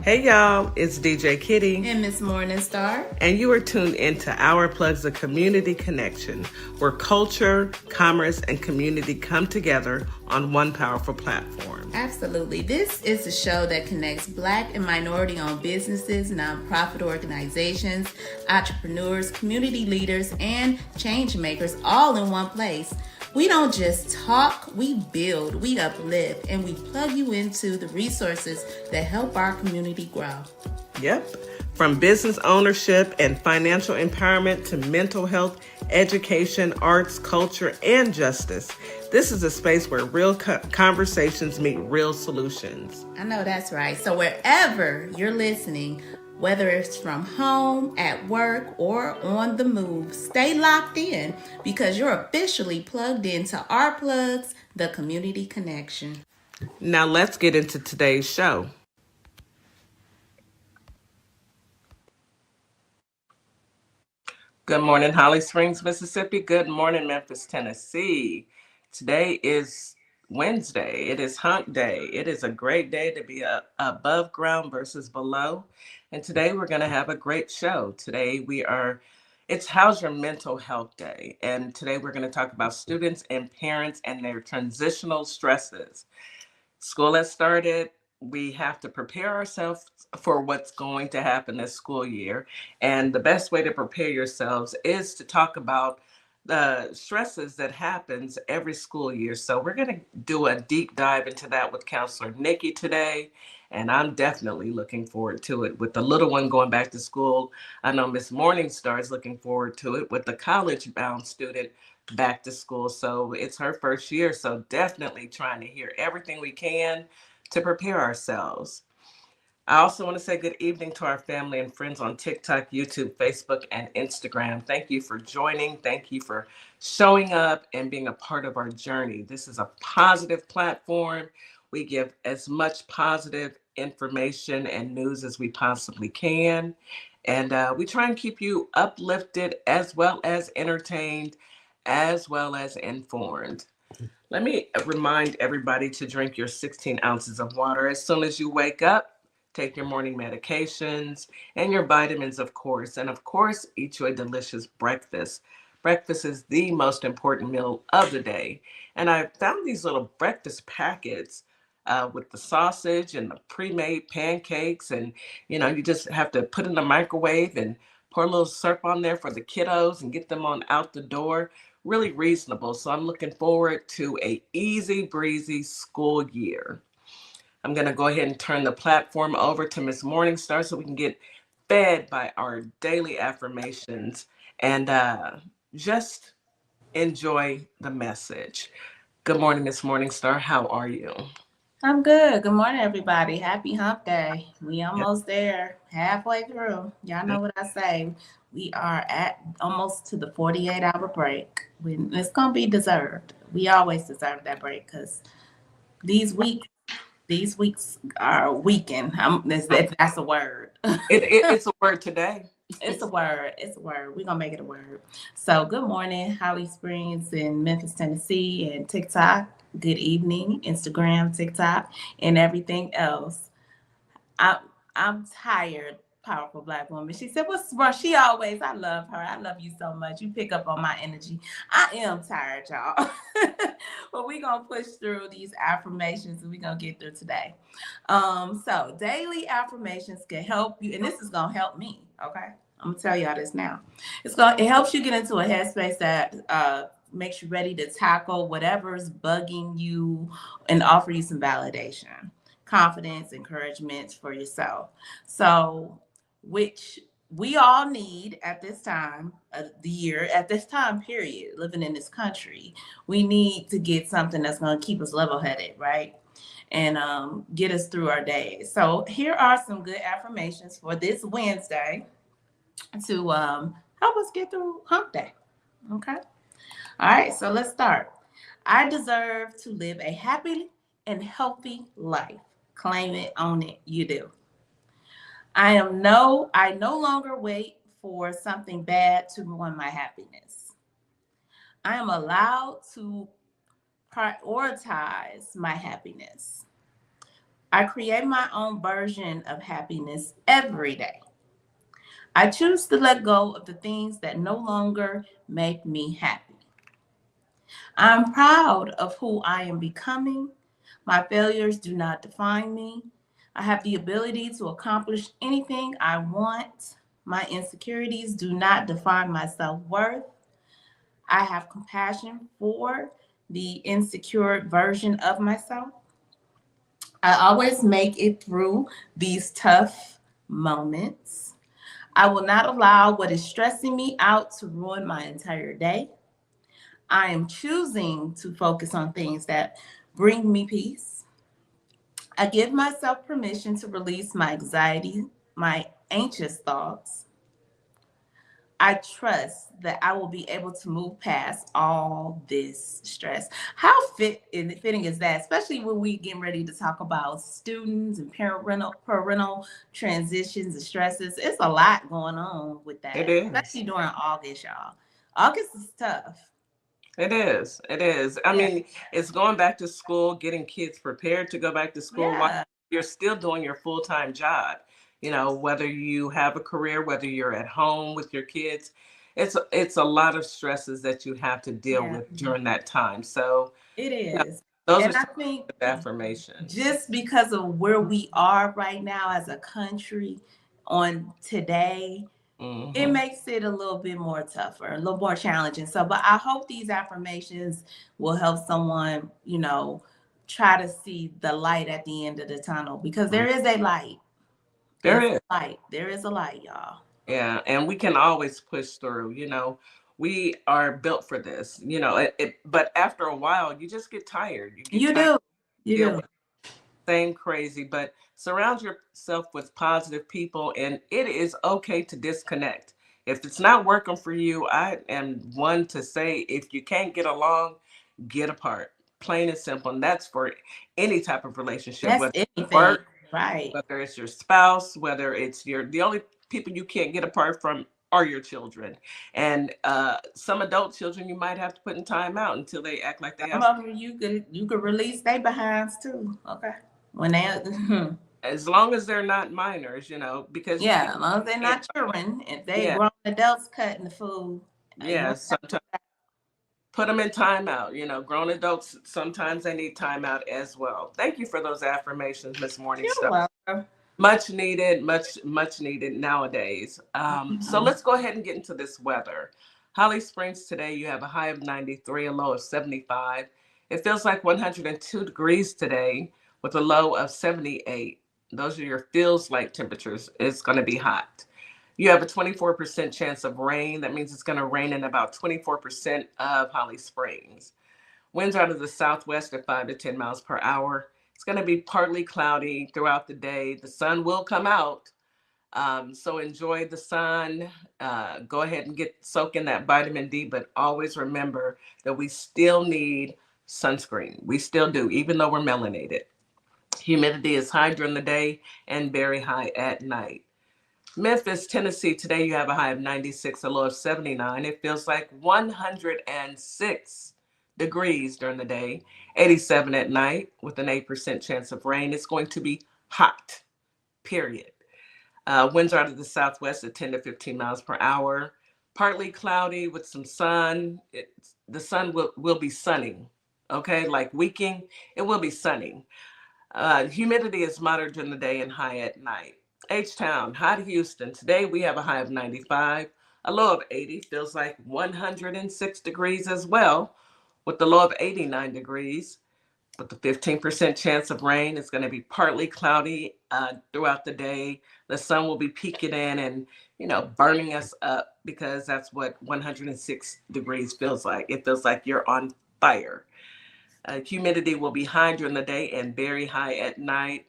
Hey y'all, it's DJ Kitty. And Miss Morningstar. And you are tuned into Our Plugs of Community Connection, where culture, commerce, and community come together on one powerful platform. Absolutely. This is a show that connects Black and minority-owned businesses, nonprofit organizations, entrepreneurs, community leaders, and change makers all in one place. We don't just talk, we build, we uplift, and we plug you into the resources that help our community grow. Yep. From business ownership and financial empowerment to mental health, education, arts, culture, and justice. This is a space where real conversations meet real solutions. I know that's right. So wherever you're listening, whether it's from home, at work, or on the move, stay locked in because you're officially plugged into Our Plugs, the community connection. Now let's get into today's show. Good morning, Holly Springs, Mississippi. Good morning, Memphis, Tennessee. Today is Wednesday. It is hump day. It is a great day to be above ground versus below. And today we're going to have a great show. Today it's How's Your Mental Health Day. And today we're going to talk about students and parents and their transitional stresses. School has started. We have to prepare ourselves for what's going to happen this school year. And the best way to prepare yourselves is to talk about the stresses that happens every school year. So we're going to do a deep dive into that with Counselor Nikki today. And I'm definitely looking forward to it. With the little one going back to school, I know Miss Morningstar is looking forward to it with the college-bound student back to school. So it's her first year. So definitely trying to hear everything we can to prepare ourselves. I also want to say good evening to our family and friends on TikTok, YouTube, Facebook, and Instagram. Thank you for joining. Thank you for showing up and being a part of our journey. This is a positive platform. We give as much positive information and news as we possibly can. And we try and keep you uplifted as well as entertained, as well as informed. Let me remind everybody to drink your 16 ounces of water as soon as you wake up. Take your morning medications and your vitamins, of course. And of course, eat you a delicious breakfast. Breakfast is the most important meal of the day. And I found these little breakfast packets with the sausage and the pre-made pancakes. And, you just have to put in the microwave and pour a little syrup on there for the kiddos and get them on out the door. Really reasonable. So I'm looking forward to a easy breezy school year. I'm going to go ahead and turn the platform over to Miss Morningstar so we can get fed by our daily affirmations and just enjoy the message. Good morning, Miss Morningstar. How are you? I'm good. Good morning, everybody. Happy hump day. We almost there, halfway through. Y'all know what I say. We are at almost to the 48-hour break. It's going to be deserved. We always deserve that break because these weeks are weakened. That's a word. It's a word today. It's a word. It's a word. We're going to make it a word. So good morning, Holly Springs in Memphis, Tennessee, and TikTok. Good evening, Instagram, TikTok, and everything else. I'm tired, powerful Black woman. She said, what's wrong? I love her. I love you so much. You pick up on my energy. I am tired, y'all. But we're going to push through these affirmations and we're going to get through today. So daily affirmations can help you, and this is going to help me, okay? I'm going to tell y'all this now. It helps you get into a headspace that makes you ready to tackle whatever's bugging you and offer you some validation, confidence, encouragement for yourself. So, which we all need at this time of the year, at this time period, living in this country, we need to get something that's going to keep us level-headed, right? And get us through our days. So here are some good affirmations for this Wednesday to help us get through hump day, okay? All right, so let's start. I deserve to live a happy and healthy life. Claim it, own it, you do. I no longer wait for something bad to ruin my happiness. I am allowed to prioritize my happiness. I create my own version of happiness every day. I choose to let go of the things that no longer make me happy. I'm proud of who I am becoming. My failures do not define me. I have the ability to accomplish anything I want. My insecurities do not define my self worth. I have compassion for the insecure version of myself. I always make it through these tough moments. I will not allow what is stressing me out to ruin my entire day. I am choosing to focus on things that bring me peace. I give myself permission to release my anxiety, my anxious thoughts. I trust that I will be able to move past all this stress. How fitting is that, especially when we getting ready to talk about students and parental transitions and stresses? It's a lot going on with It that, is. especially during August, y'all. August is tough. It is. It is. I Yeah. mean, it's going back to school, getting kids prepared to go back to school while Yeah. you're still doing your full-time job. Whether you have a career, whether you're at home with your kids, it's a lot of stresses that you have to deal Yeah. with during that time. So, It you know, is. those are And I some think good affirmations. just because of where we are right now as a country on today, it Hmm. makes it a little bit more tougher, a little more challenging. So, but I hope these affirmations will help someone, try to see the light at the end of the tunnel because there is a light. There It's is. a light. There is a light, y'all. Yeah, and we can always push through. We are built for this. But after a while, you just get tired. You get You tired do. of You dealing do. with the same crazy. But surround yourself with positive people, and it is okay to disconnect. If it's not working for you, I am one to say if you can't get along, get apart. Plain and simple. And that's for any type of relationship, That's whether it's anything. work, Right. whether it's your spouse, whether it's the only people you can't get apart from are your children. And some adult children you might have to put in time out until they act like they Some have, of them you could release their behinds too. Okay. When they as long as they're not minors, because you yeah, as long as they're can't, not children, if they yeah, grown adults cutting the food, you yeah, ain't got sometimes put them in timeout. Grown adults, sometimes they need timeout as well. Thank you for those affirmations, Miss you're Morningstar. welcome. Much needed, much needed nowadays. So Mhm. let's go ahead and get into this weather. Holly Springs today, you have a high of 93, a low of 75. It feels like 102 degrees today with a low of 78. Those are your feels like temperatures. It's going to be hot. You have a 24% chance of rain. That means it's going to rain in about 24% of Holly Springs. Winds out of the southwest at 5 to 10 miles per hour. It's going to be partly cloudy throughout the day. The sun will come out. So enjoy the sun. Go ahead and soak in that vitamin D, but always remember that we still need sunscreen. We still do, even though we're melanated. Humidity is high during the day and very high at night. Memphis, Tennessee, today you have a high of 96, a low of 79. It feels like 106 degrees during the day, 87 at night with an 8% chance of rain. It's going to be hot, period. Winds are out of the southwest at 10 to 15 miles per hour. Partly cloudy with some sun. The sun will be sunning, okay? Like weaking, it will be sunning. Humidity is moderate during the day and high at night. H-Town, hot Houston. Today we have a high of 95, a low of 80. Feels like 106 degrees as well, with the low of 89 degrees. With the 15% chance of rain, it's going to be partly cloudy throughout the day. The sun will be peeking in and, burning us up because that's what 106 degrees feels like. It feels like you're on fire. Humidity will be high during the day and very high at night.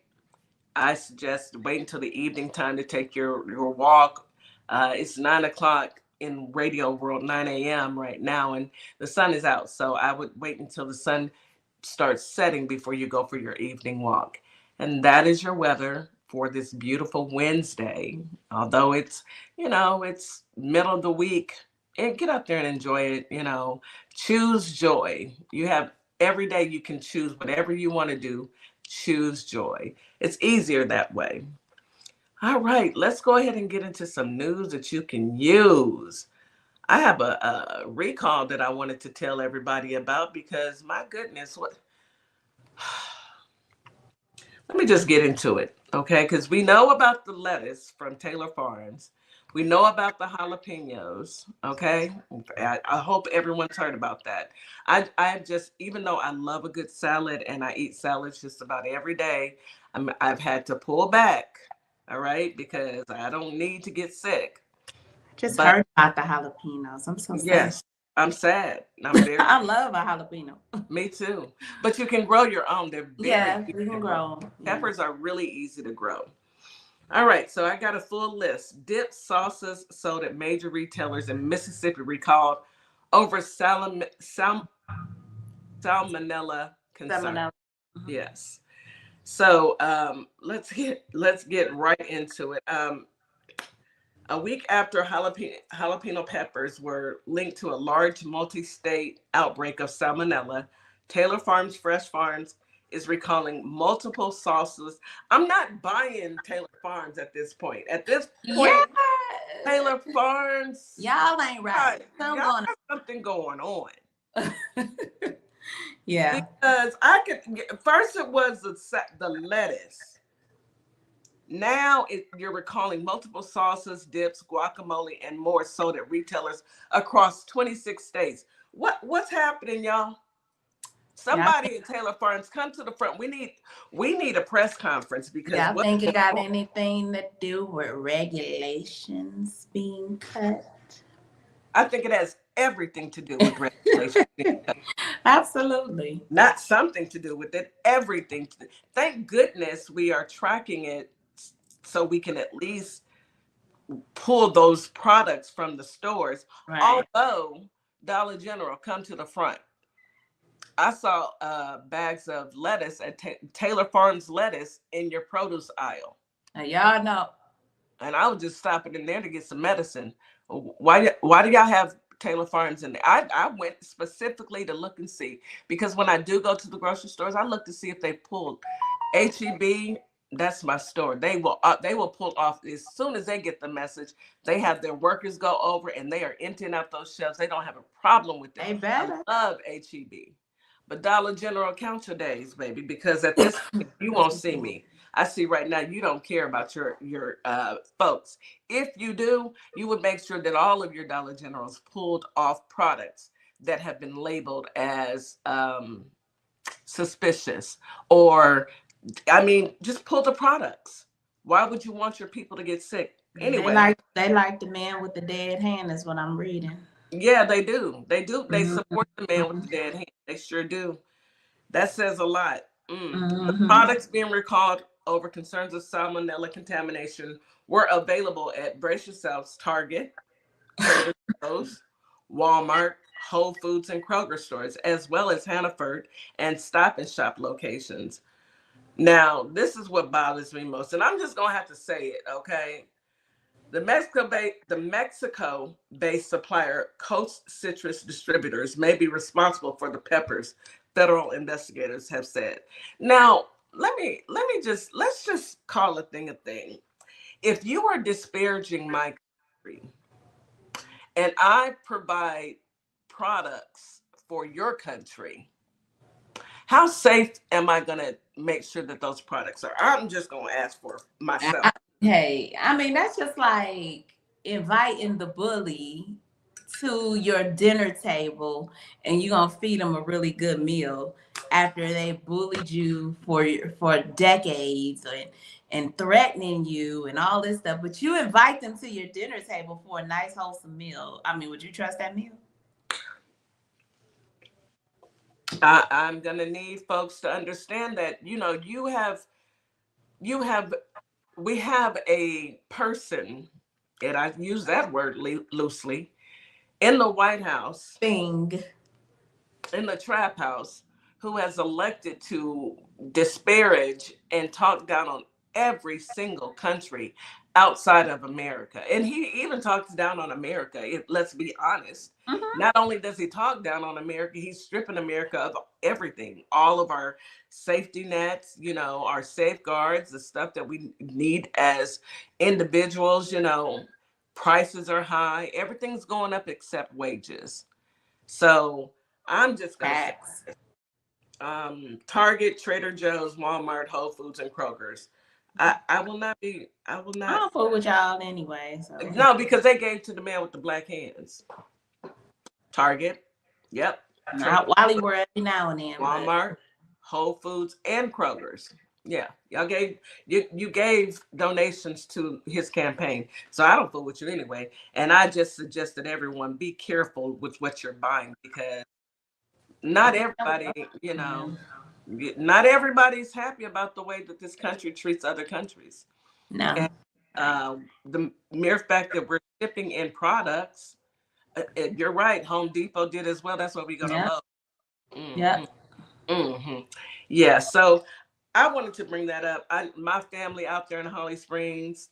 I suggest wait until the evening time to take your walk. It's 9 o'clock in radio world, 9 a.m. right now, and the sun is out. So I would wait until the sun starts setting before you go for your evening walk. And that is your weather for this beautiful Wednesday. Although it's middle of the week, and get out there and enjoy it. Choose joy. You have every day you can choose whatever you want to do. Choose joy. It's easier that way. All right, let's go ahead and get into some news that you can use. I have a recall that I wanted to tell everybody about because my goodness, what let me just get into it, okay? Because we know about the lettuce from Taylor Farms. We know about the jalapenos, okay? I hope everyone's heard about that. I just, even though I love a good salad and I eat salads just about every day, I've had to pull back, all right? Because I don't need to get sick. Just But heard about the jalapenos. I'm so sad. yes, I'm sad. I'm very, I love a jalapeno. me too. But you can grow your own. They're very Yeah, easy we to can grow. grow 'em. Yeah. Peppers are really easy to grow. All right, so I got a full list. Dips, sauces sold at major retailers in Mississippi recalled over salmonella concern. Salmonella. Mhm. Yes. So let's get right into it. A week after jalapeno peppers were linked to a large multi-state outbreak of salmonella, Taylor Farms Fresh Farms is recalling multiple sauces. I'm not buying Taylor Farms at this point. At this Yeah. point, Taylor Farms, Y'all ain't right. y'all Something going got something going on. on. Yeah. Because I could first it was the lettuce. Now you're recalling multiple sauces, dips, guacamole, and more sold at retailers across 26 states. What's happening, y'all? Yeah. Somebody at Taylor Farms, come to the front. We need a press conference because Y'all what think it got anything to do with regulations being cut? I think it has everything to do with regulation. Absolutely. Not something to do with it, everything. Thank goodness we are tracking it so we can at least pull those products from the stores. Right. Although Dollar General, come to the front. I saw bags of lettuce at Taylor Farms lettuce in your produce aisle, Now, y'all know. and I was just stopping in there to get some medicine. Why do y'all have Taylor Farms in there? I went specifically to look and see because when I do go to the grocery stores, I look to see if they pulled HEB. That's my store. They will pull off as soon as they get the message. They have their workers go over and they are emptying out those shelves. They don't have a problem with it. They I better. love HEB. But Dollar General, count your days, baby, because at this point you won't see me. I see right now you don't care about your folks. If you do, you would make sure that all of your Dollar Generals pulled off products that have been labeled as suspicious, or I mean, just pull the products. Why would you want your people to get sick anyway? They like the man with the dead hand is what I'm reading. Yeah, they do. They do. They Mm-hmm. support the man with the dead hand. They sure do. That says a lot. The Mm-hmm. products being recalled over concerns of salmonella contamination were available at brace yourselves Target, Trader Joe's, Walmart, Whole Foods, and Kroger stores, as well as Hannaford and Stop and Shop locations. Now, this is what bothers me most, and I'm just gonna have to say it, okay? The Mexico-based supplier Coast Citrus Distributors may be responsible for the peppers, federal investigators have said. Now, let's just call a thing a thing. If you are disparaging my country and I provide products for your country, how safe am I going to make sure that those products are? I'm just going to ask for myself. Hey, I mean, that's just like inviting the bully to your dinner table and you're going to feed them a really good meal after they bullied you for decades and threatening you and all this stuff. But you invite them to your dinner table for a nice, wholesome meal. I mean, would you trust that meal? I'm going to need folks to understand that, you have, we have a person, and I use that word loosely, in the White House, Thing. in the trap house, who has elected to disparage and talk down on every single country outside of America. And he even talks down on America, let's be honest. Mm-hmm. Not only does he talk down on America, he's stripping America of everything, all of our safety nets, our safeguards, the stuff that we need as individuals. Prices are high, everything's going up except wages. So I'm just going to say, Facts. Target, Trader Joe's, Walmart, Whole Foods, and Kroger's. I will not be. I will I not. don't fool with y'all anyway. So No, because they gave to the man with the black hands. Target, yep. Trader, not Wally World every now and then, but Walmart, Whole Foods, and Kroger's. Yeah, y'all gave you gave donations to his campaign. So I don't fool with you anyway. And I just suggest that everyone be careful with what you're buying, because not everybody, not everybody's happy about the way that this country treats other countries. no. And the mere fact that we're shipping in products, you're right. Home Depot did as well. That's what we're gonna Yep. love. Mm-hmm. Yep. Mm-hmm. Yeah. So I wanted to bring that up. My family out there in Holly Springs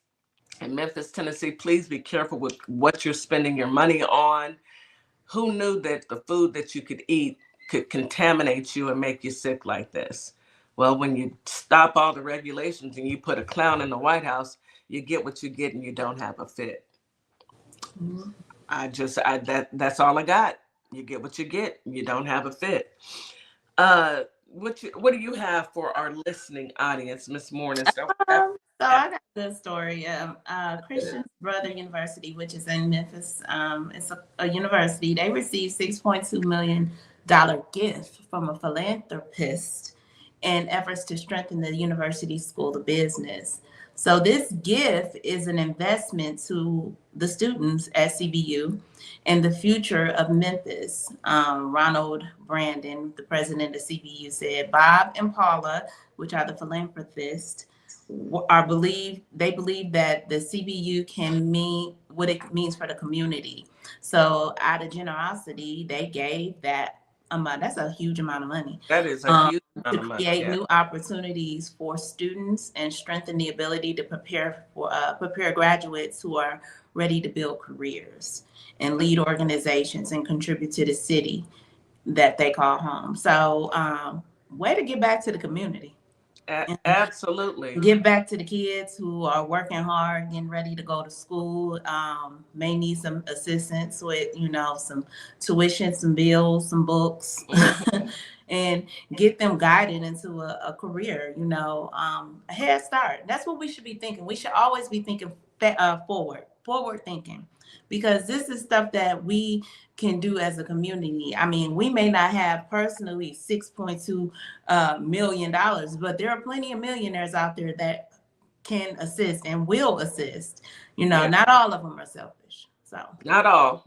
and Memphis, Tennessee, please be careful with what you're spending your money on. Who knew that the food that you could eat could contaminate you and make you sick like this? Well, when you stop all the regulations and you put a clown in the White House, you get what you get and you don't have a fit. Mm-hmm. That's all I got. You get what you get. You don't have a fit. What do you have for our listening audience, Miss Morningstar? So I got a good story. Christian Brother University, which is in Memphis, it's a university. They received $6.2 million gift from a philanthropist in efforts to strengthen the university's school of business. So this gift is an investment to the students at CBU and the future of Memphis. Ronald Brandon, the president of CBU, said Bob and Paula, which are the philanthropists, they believe that the CBU can mean what it means for the community. So out of generosity, they gave that amount. That's a huge amount of money. That is a huge amount to of money. create new opportunities for students and strengthen the ability to prepare graduates who are ready to build careers and lead organizations and contribute to the city that they call home. So way to get back to the community. Absolutely. Give back to the kids who are working hard, getting ready to go to school, may need some assistance with, some tuition, some bills, some books, and get them guided into a career, a head start. That's what we should be thinking. We should always be thinking forward thinking, because this is stuff that we can do as a community. I mean, we may not have personally $6.2 million, but there are plenty of millionaires out there that can assist and will assist. Not all of them are selfish. So not all.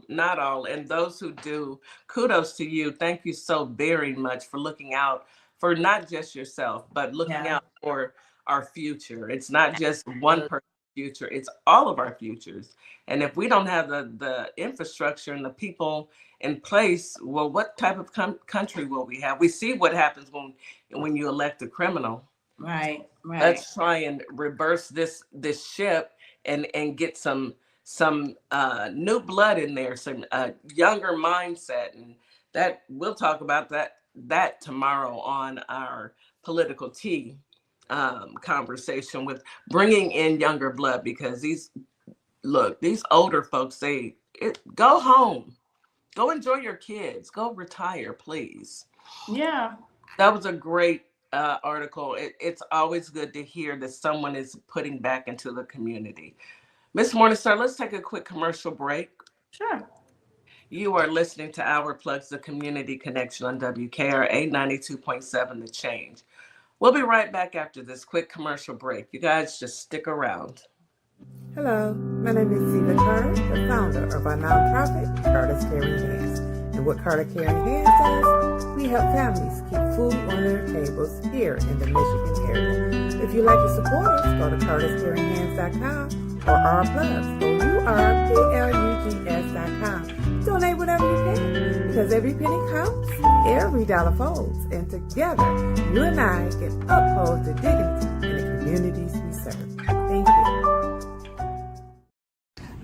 And those who do, kudos to you. Thank you so very much for looking out for not just yourself, but looking out for our future. It's not just one person's future, it's all of our futures. And if we don't have the infrastructure and the people in place, well, what type of country will we have? We see what happens when you elect a criminal. Right. Let's try and reverse this ship and get some new blood in there, some younger mindset, and that we'll talk about that tomorrow on our political tea conversation, with bringing in younger blood, because these older folks say, go home, go enjoy your kids, go retire, please. Yeah, that was a great article. It's always good to hear that someone is putting back into the community. Miss Morningstar, let's take a quick commercial break. Sure. You are listening to Our Plugs, the Community Connection on WKRA 92.7 The Change. We'll be right back after this quick commercial break. You guys just stick around. Hello, my name is Siva Carter, the founder of our nonprofit, Carter's Caring Hands. And what Carter Caring Hands does, we help families keep food on their tables here in the Michigan area. If you'd like to support us, go to carterscaringhands.com or our plugs, OURPLUGS.com. Donate whatever you can, because every penny counts, every dollar folds, and together, you and I can uphold the dignity in the communities we serve.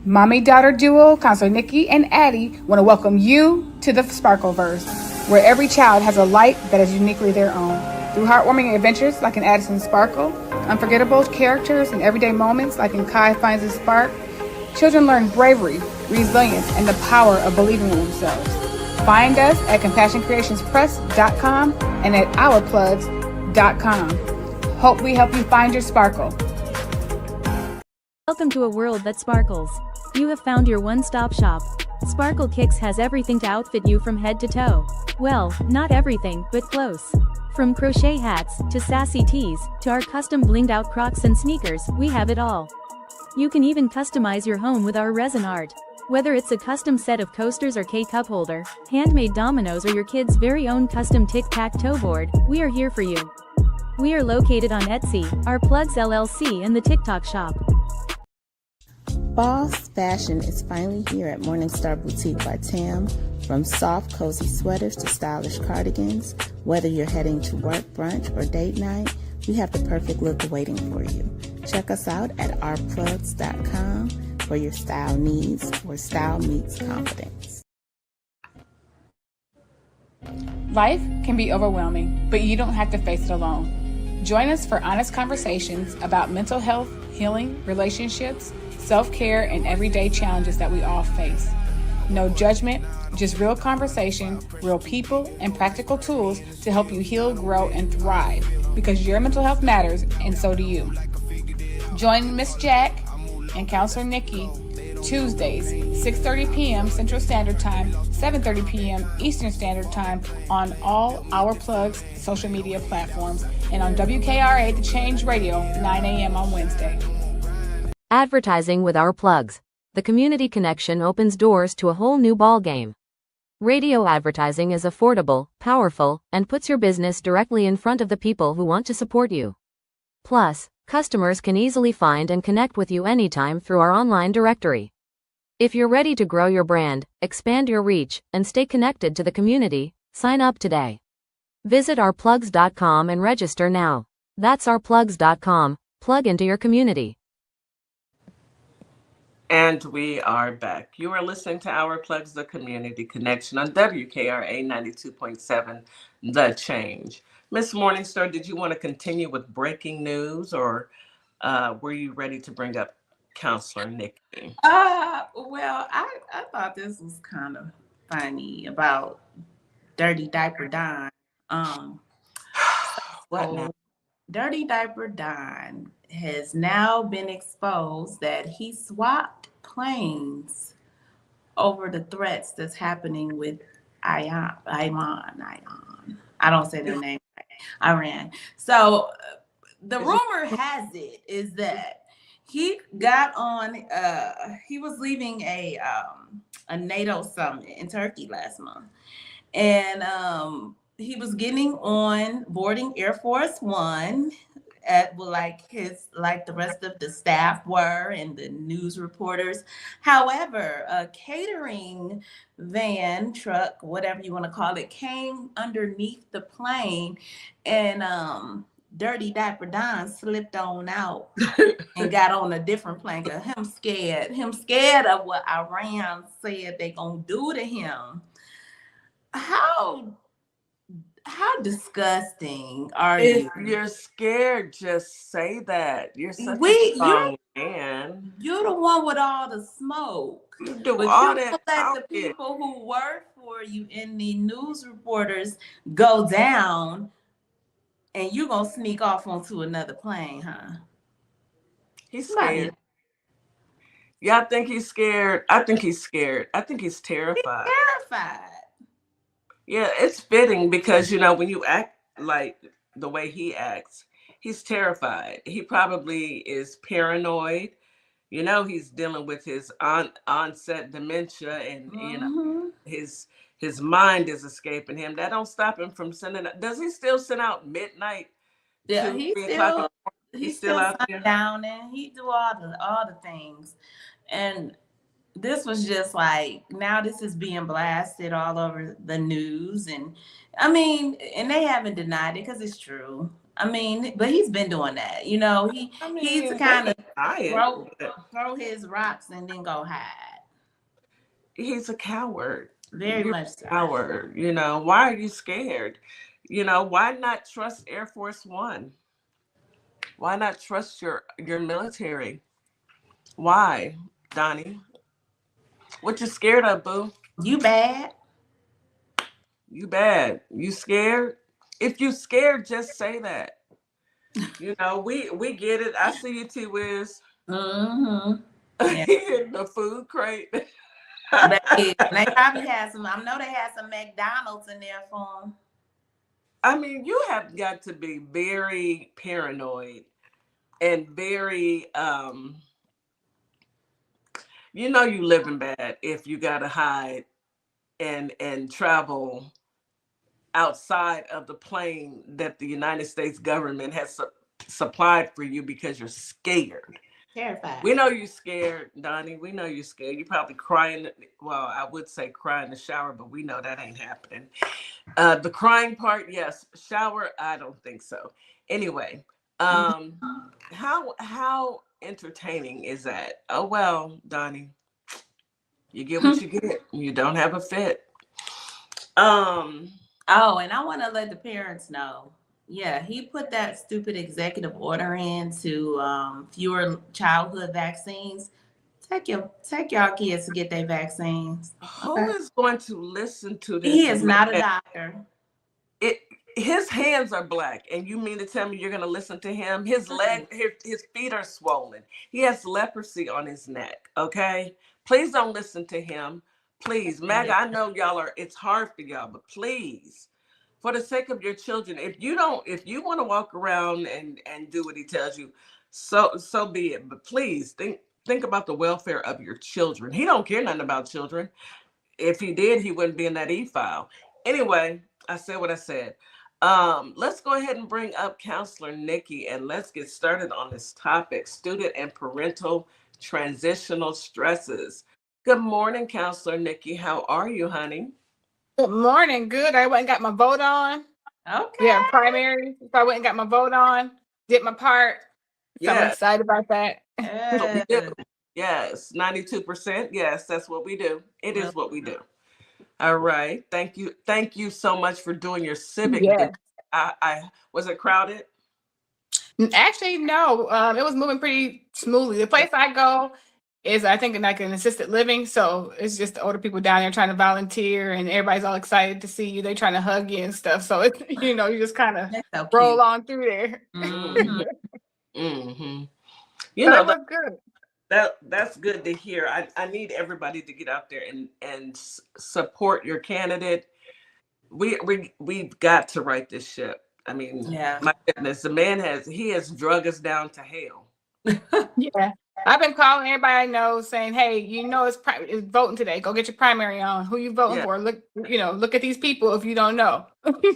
Mommy-daughter duo, Counselor Nikki and Addie, want to welcome you to the Sparkleverse, where every child has a light that is uniquely their own. Through heartwarming adventures like in Addison Sparkle, unforgettable characters and everyday moments like in Kai Finds His Spark, children learn bravery, resilience, and the power of believing in themselves. Find us at CompassionCreationsPress.com and at OurPlugs.com. Hope we help you find your sparkle. Welcome to a world that sparkles. You have found your one-stop shop. Sparklekix has everything to outfit you from head to toe. Well, not everything, but close. From crochet hats, to sassy tees, to our custom blinged-out Crocs and sneakers, we have it all. You can even customize your home with our resin art. Whether it's a custom set of coasters or K-cup holder, handmade dominoes or your kid's very own custom tic-tac-toe board, we are here for you. We are located on Etsy, our Plugs LLC, and the TikTok shop. Boss fashion is finally here at Morningstar Boutique by Tam. From soft, cozy sweaters to stylish cardigans, whether you're heading to work, brunch, or date night, we have the perfect look waiting for you. Check us out at ourplugs.com for your style needs, where style meets confidence. Life can be overwhelming, but you don't have to face it alone. Join us for honest conversations about mental health, healing, relationships, self-care, and everyday challenges that we all face. No judgment, just real conversation, real people, and practical tools to help you heal, grow, and thrive, because your mental health matters, and so do you. Join MrsJack and Counselor Nikki Tuesdays, 6:30 p.m. Central Standard Time, 7:30 p.m. Eastern Standard Time on all Our Plugs social media platforms and on WKRA The Change Radio, 9 a.m. on Wednesday. Advertising with Our Plugs. The community connection opens doors to a whole new ballgame. Radio advertising is affordable, powerful, and puts your business directly in front of the people who want to support you. Plus, customers can easily find and connect with you anytime through our online directory. If you're ready to grow your brand, expand your reach, and stay connected to the community, sign up today. Visit ourplugs.com and register now. That's ourplugs.com. Plug into your community. And we are back. You are listening to Our Plugs, the Community Connection on WKRA 92.7, The Change. Miss Morningstar, did you want to continue with breaking news, or were you ready to bring up Counselor Nikki? Well, I thought this was kind of funny about Dirty Diaper Don. What now? Dirty Diaper Don has now been exposed that he swapped planes over the threats that's happening with Iran. I don't say their name right. Iran. So the rumor has it is that he got on. He was leaving a NATO summit in Turkey last month, and he was getting on boarding Air Force One at like the rest of the staff were and the news reporters. However, a catering van, truck, whatever you want to call it, came underneath the plane, and Dirty Diaper Don slipped on out and got on a different plane. Cause him scared of what Iran said they gonna do to him. How disgusting are you? If you're scared, just say that. You're such a strong man. You're the one with all the smoke. You do but all you that. let the people who work for you and the news reporters go down, and you're gonna sneak off onto another plane, huh? He's scared. Yeah, I think he's scared. I think he's scared. I think he's terrified. He's terrified. Yeah, it's fitting because, you know, when you act like the way he acts, he's terrified. He probably is paranoid. You know, he's dealing with his onset dementia, and you know, his mind is escaping him. That don't stop him from sending out. Does he still send out midnight? Yeah, he's still out there down, and he do all the things. And this was just like, now this is being blasted all over the news. And I mean, and they haven't denied it because it's true. I mean, but he's been doing that. You know, he's the kind of throw his rocks and then go hide. He's a coward. Very You're much so. a coward. You know, why are you scared? You know, why not trust Air Force One? Why not trust your military? Why, Donnie? What you scared of, boo? You bad. You bad. You scared? If you scared, just say that. You know, we get it. I see you, T Wiz. Mm-hmm. Yeah. In the food crate. They probably had some. I know they had some McDonald's in there for them. I mean, you have got to be very paranoid and very you know you living bad if you gotta hide and travel outside of the plane that the United States government has supplied for you because you're scared. Terrified. We know you're scared, Donnie. We know you're scared. You probably crying. Well, I would say cry in the shower, but we know that ain't happening. The crying part, yes. Shower, I don't think so. Anyway, how entertaining is that? Oh well, Donnie, you get what you get. You don't have a fit. Oh, and I want to let the parents know. Yeah, he put that stupid executive order in to fewer childhood vaccines. Take y'all kids to get their vaccines. Who is going to listen to this? He is not a doctor. His hands are black, and you mean to tell me you're going to listen to him? His his feet are swollen. He has leprosy on his neck. Okay, please don't listen to him. Please, MAGA, I know it's hard for y'all, but please, for the sake of your children, if you want to walk around and do what he tells you, so be it. But please think about the welfare of your children. He don't care nothing about children. If he did, he wouldn't be in that e-file. Anyway, I said what I said. Let's go ahead and bring up Counselor Nikki, and let's get started on this topic: student and parental transitional stresses. Good morning, Counselor Nikki. How are you, honey? Good morning. Good. I went and got my vote on. Okay. Yeah, primary. So I went and got my vote on, did my part. So I'm excited about that. We do. Yes, 92%. Yes, that's what we do. It is what we do. All right. Thank you. Thank you so much for doing your civic. Yeah. I was it crowded? Actually, no. It was moving pretty smoothly. The place I go is, I think, like an assisted living. So it's just the older people down there trying to volunteer, and everybody's all excited to see you. They're trying to hug you and stuff. So it's, you just kind of roll on through there. Mm-hmm. Mm-hmm. You know, that was good. That's good to hear. I need everybody to get out there and support your candidate. We've got to right this ship. I mean, my goodness, the man has drug us down to hell. Yeah, I've been calling everybody I know saying, hey, it's voting today. Go get your primary on. Who you voting for? Look at these people if you don't know,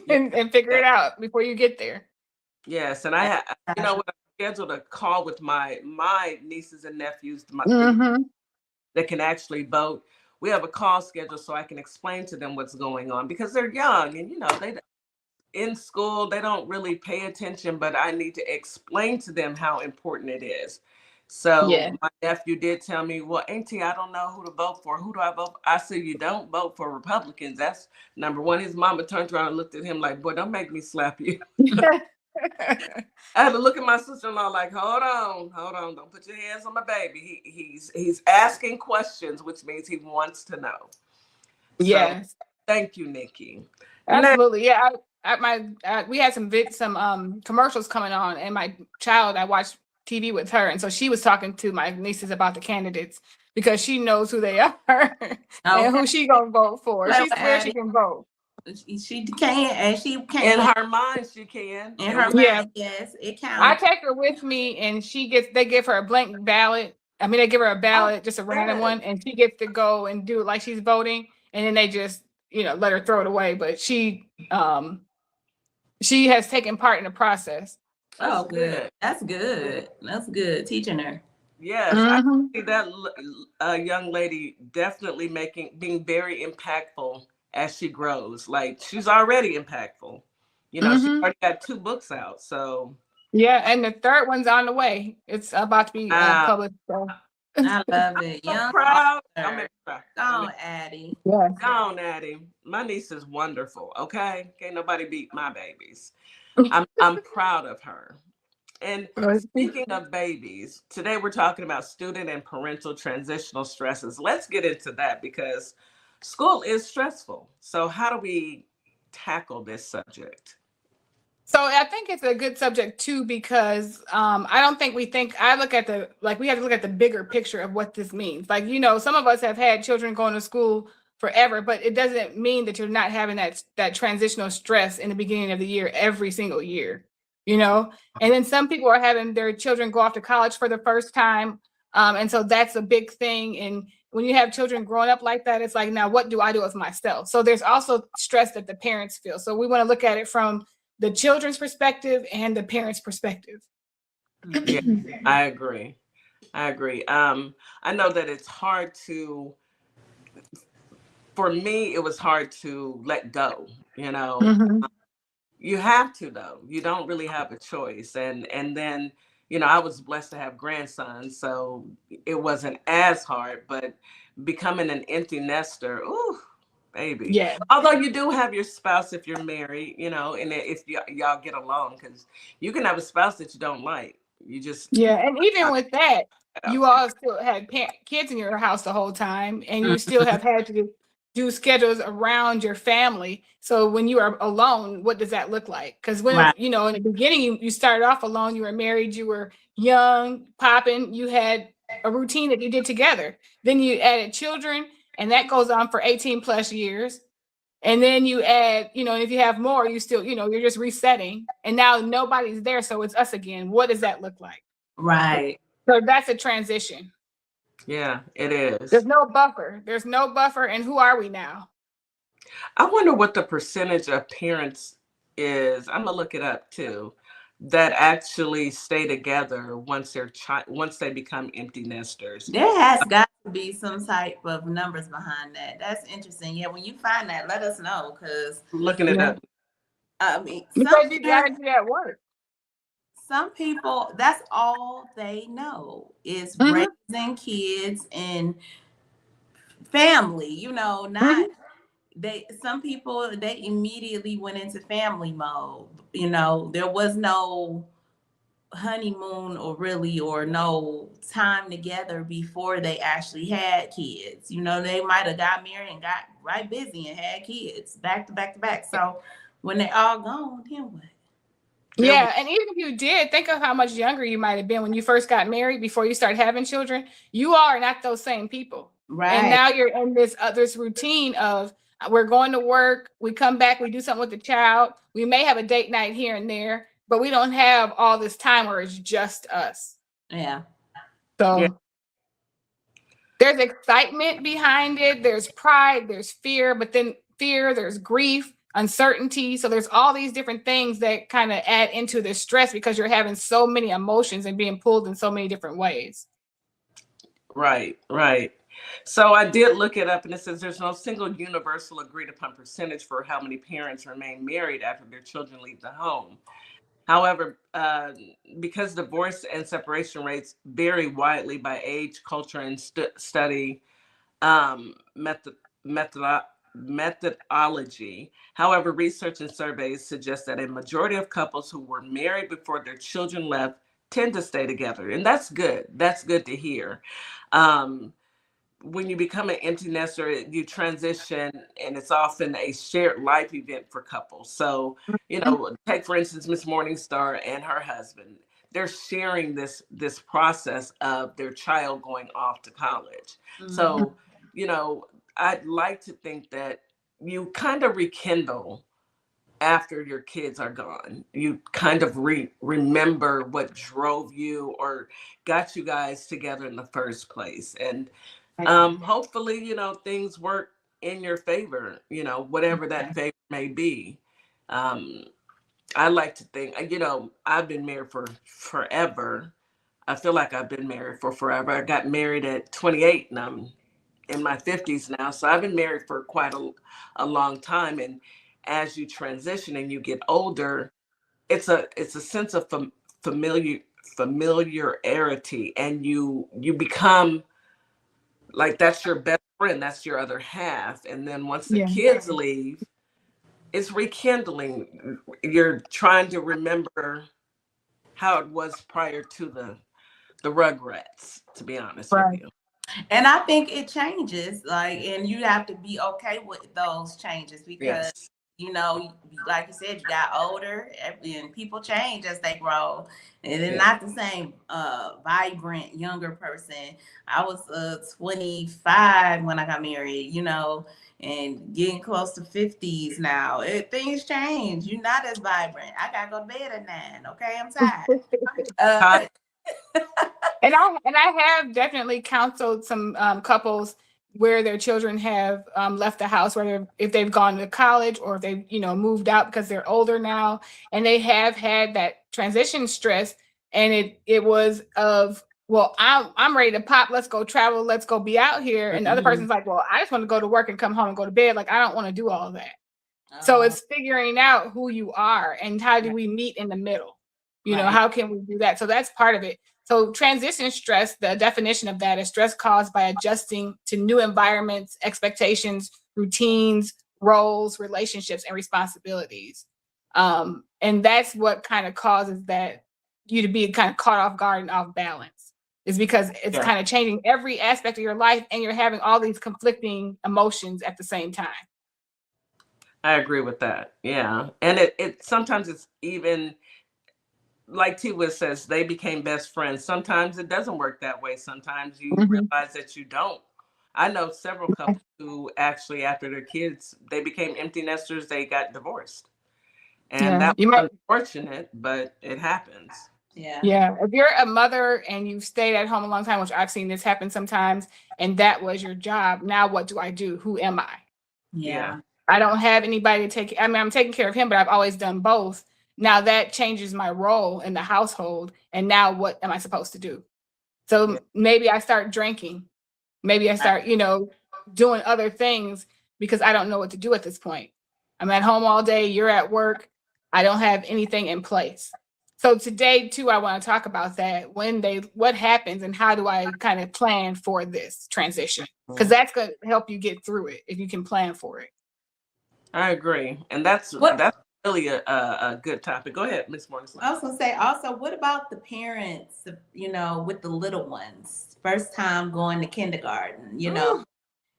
and figure it out before you get there. Yes, and I scheduled a call with my nieces and nephews, that can actually vote. We have a call scheduled so I can explain to them what's going on, because they're young and they in school, they don't really pay attention, but I need to explain to them how important it is. So my nephew did tell me, well, Auntie, I don't know who to vote for. Who do I vote for? I said, you don't vote for Republicans. That's number one. His mama turned around and looked at him like, boy, don't make me slap you. I had to look at my sister-in-law like, hold on, don't put your hands on my baby. He's asking questions, which means he wants to know. Yes. So, thank you, Nikki. Absolutely. Yeah. We had some commercials coming on, and my child, I watched TV with her, and so she was talking to my nieces about the candidates because she knows who they are and who she gonna vote for. She swears she can vote. She can, and she can. In her mind, she can. In her mind, yes, it counts. I take her with me, and they give her a blank ballot. I mean, they give her a ballot, just a random one, and she gets to go and do it like she's voting, and then they just, let her throw it away. But she has taken part in the process. Oh, good. That's good. That's good. Teaching her. Yes, I see that young lady definitely being very impactful as she grows. Like, she's already impactful, You know, she already got 2 books out. So Yeah, and the third one's on the way. It's about to be uh, published. So. I love it. I'm so Young proud. I'm author. proud. Go on, Addie. Yes. Go on, Addie. My niece is wonderful. Okay, can't nobody beat my babies. I'm proud of her. And speaking of babies, today we're talking about student and parental transitional stresses. Let's get into that because school is stressful. So how do we tackle this subject? So I think it's a good subject too, because I don't think I look at we have to look at the bigger picture of what this means. Like, you know, some of us have had children going to school forever, but it doesn't mean that you're not having that transitional stress in the beginning of the year, every single year, you know? And then some people are having their children go off to college for the first time. And so that's a big thing. And when you have children growing up like that, it's like, now what do I do with myself? So there's also stress that the parents feel. So we want to look at it from the children's perspective and the parents' perspective. Yeah, I agree. I know that it's hard for me, it was hard to let go, you know. You have to, though. You don't really have a choice. And then, you know, I was blessed to have grandsons, so it wasn't as hard, but becoming an empty nester, ooh, baby. Yeah. Although you do have your spouse if you're married, you know, and if y'all get along, because you can have a spouse that you don't like. You just and even with that, you all still had kids in your house the whole time, and you still have had to do schedules around your family. So when you are alone, what does that look like? Because when you know, in the beginning, you started off alone. You were married. You were young, popping. You had a routine that you did together. Then you added children, and that goes on for 18 plus years. And then you add, you know, and if you have more, you still, you know, you're just resetting. And now nobody's there, so it's us again. What does that look like? Right. So that's a transition. Yeah, it is. There's no buffer. And who are we now? I wonder what the percentage of parents is. I'm gonna look it up too, that actually stay together once they become empty nesters. There has got to be some type of numbers behind that. That's interesting. Yeah, when you find that, let us know, because Looking it up. I mean, because you gotta do that work. Some people, that's all they know is raising kids and family, you know, not some people, they immediately went into family mode. You know, there was no honeymoon or no time together before they actually had kids. You know, they might have got married and got right busy and had kids back to back to back. So when they all gone, then what? Yeah, and even if you did, think of how much younger you might have been when you first got married before you started having children. You are not those same people. Right. And now you're in this routine of we're going to work, we come back, we do something with the child. We may have a date night here and there, but we don't have all this time where it's just us. Yeah. So there's excitement behind it. There's pride, there's fear, but then there's grief, uncertainty. So there's all these different things that kind of add into the stress because you're having so many emotions and being pulled in so many different ways. Right. So I did look it up, and it says there's no single universal agreed upon percentage for how many parents remain married after their children leave the home. However, because divorce and separation rates vary widely by age, culture, and study methodology. However, research and surveys suggest that a majority of couples who were married before their children left tend to stay together. And that's good. That's good to hear. When you become an empty nester, you transition, and it's often a shared life event for couples. So, you know, take for instance, Miss Morningstar and her husband. They're sharing this process of their child going off to college. So, you know, I'd like to think that you kind of rekindle after your kids are gone. You kind of remember what drove you or got you guys together in the first place. And hopefully, you know, things work in your favor, you know, whatever that favor may be. I like to think, you know, I've been married for forever. I feel like I've been married for forever. I got married at 28 and I'm in my 50s now. So I've been married for quite a long time. And as you transition and you get older, it's a sense of familiarity, and you become like that's your best friend, that's your other half. And then once the kids leave, it's rekindling. You're trying to remember how it was prior to the Rugrats, to be honest with you. And I think it changes, like, and you have to be okay with those changes because, you know, like you said, you got older and people change as they grow. And they're not the same vibrant younger person. I was 25 when I got married, you know, and getting close to 50s now. Things change. You're not as vibrant. I got to go to bed at 9. Okay, I'm tired. And I have definitely counseled some couples where their children have left the house, whether if they've gone to college or if they've, you know, moved out because they're older now, and they have had that transition stress. And it was of, well, I'm ready to pop. Let's go travel. Let's go be out here. And the other person's like, well, I just want to go to work and come home and go to bed. Like, I don't want to do all that. So it's figuring out who you are and how do we meet in the middle? You know, how can we do that? So that's part of it. So transition stress, the definition of that is stress caused by adjusting to new environments, expectations, routines, roles, relationships, and responsibilities. And that's what kind of causes that you to be kind of caught off guard and off balance, is because it's kind of changing every aspect of your life and you're having all these conflicting emotions at the same time. I agree with that. Yeah. And it sometimes it's even like Tiwa says, they became best friends. Sometimes it doesn't work that way. Sometimes you realize that you don't. I know several couples who actually, after their kids, they became empty nesters. They got divorced. And that was unfortunate, but it happens. Yeah. If you're a mother and you've stayed at home a long time, which I've seen this happen sometimes, and that was your job, now what do I do? Who am I? Yeah. I don't have anybody to take. I mean, I'm taking care of him, but I've always done both. Now that changes my role in the household. And now what am I supposed to do? So maybe I start drinking. Maybe I start, you know, doing other things because I don't know what to do at this point. I'm at home all day. You're at work. I don't have anything in place. So today too, I want to talk about that. What happens and how do I kind of plan for this transition? Because that's going to help you get through it if you can plan for it. I agree. And that's really a good topic. Go ahead, Ms. Morrison. I was going to say also, what about the parents, you know, with the little ones, first time going to kindergarten, you know,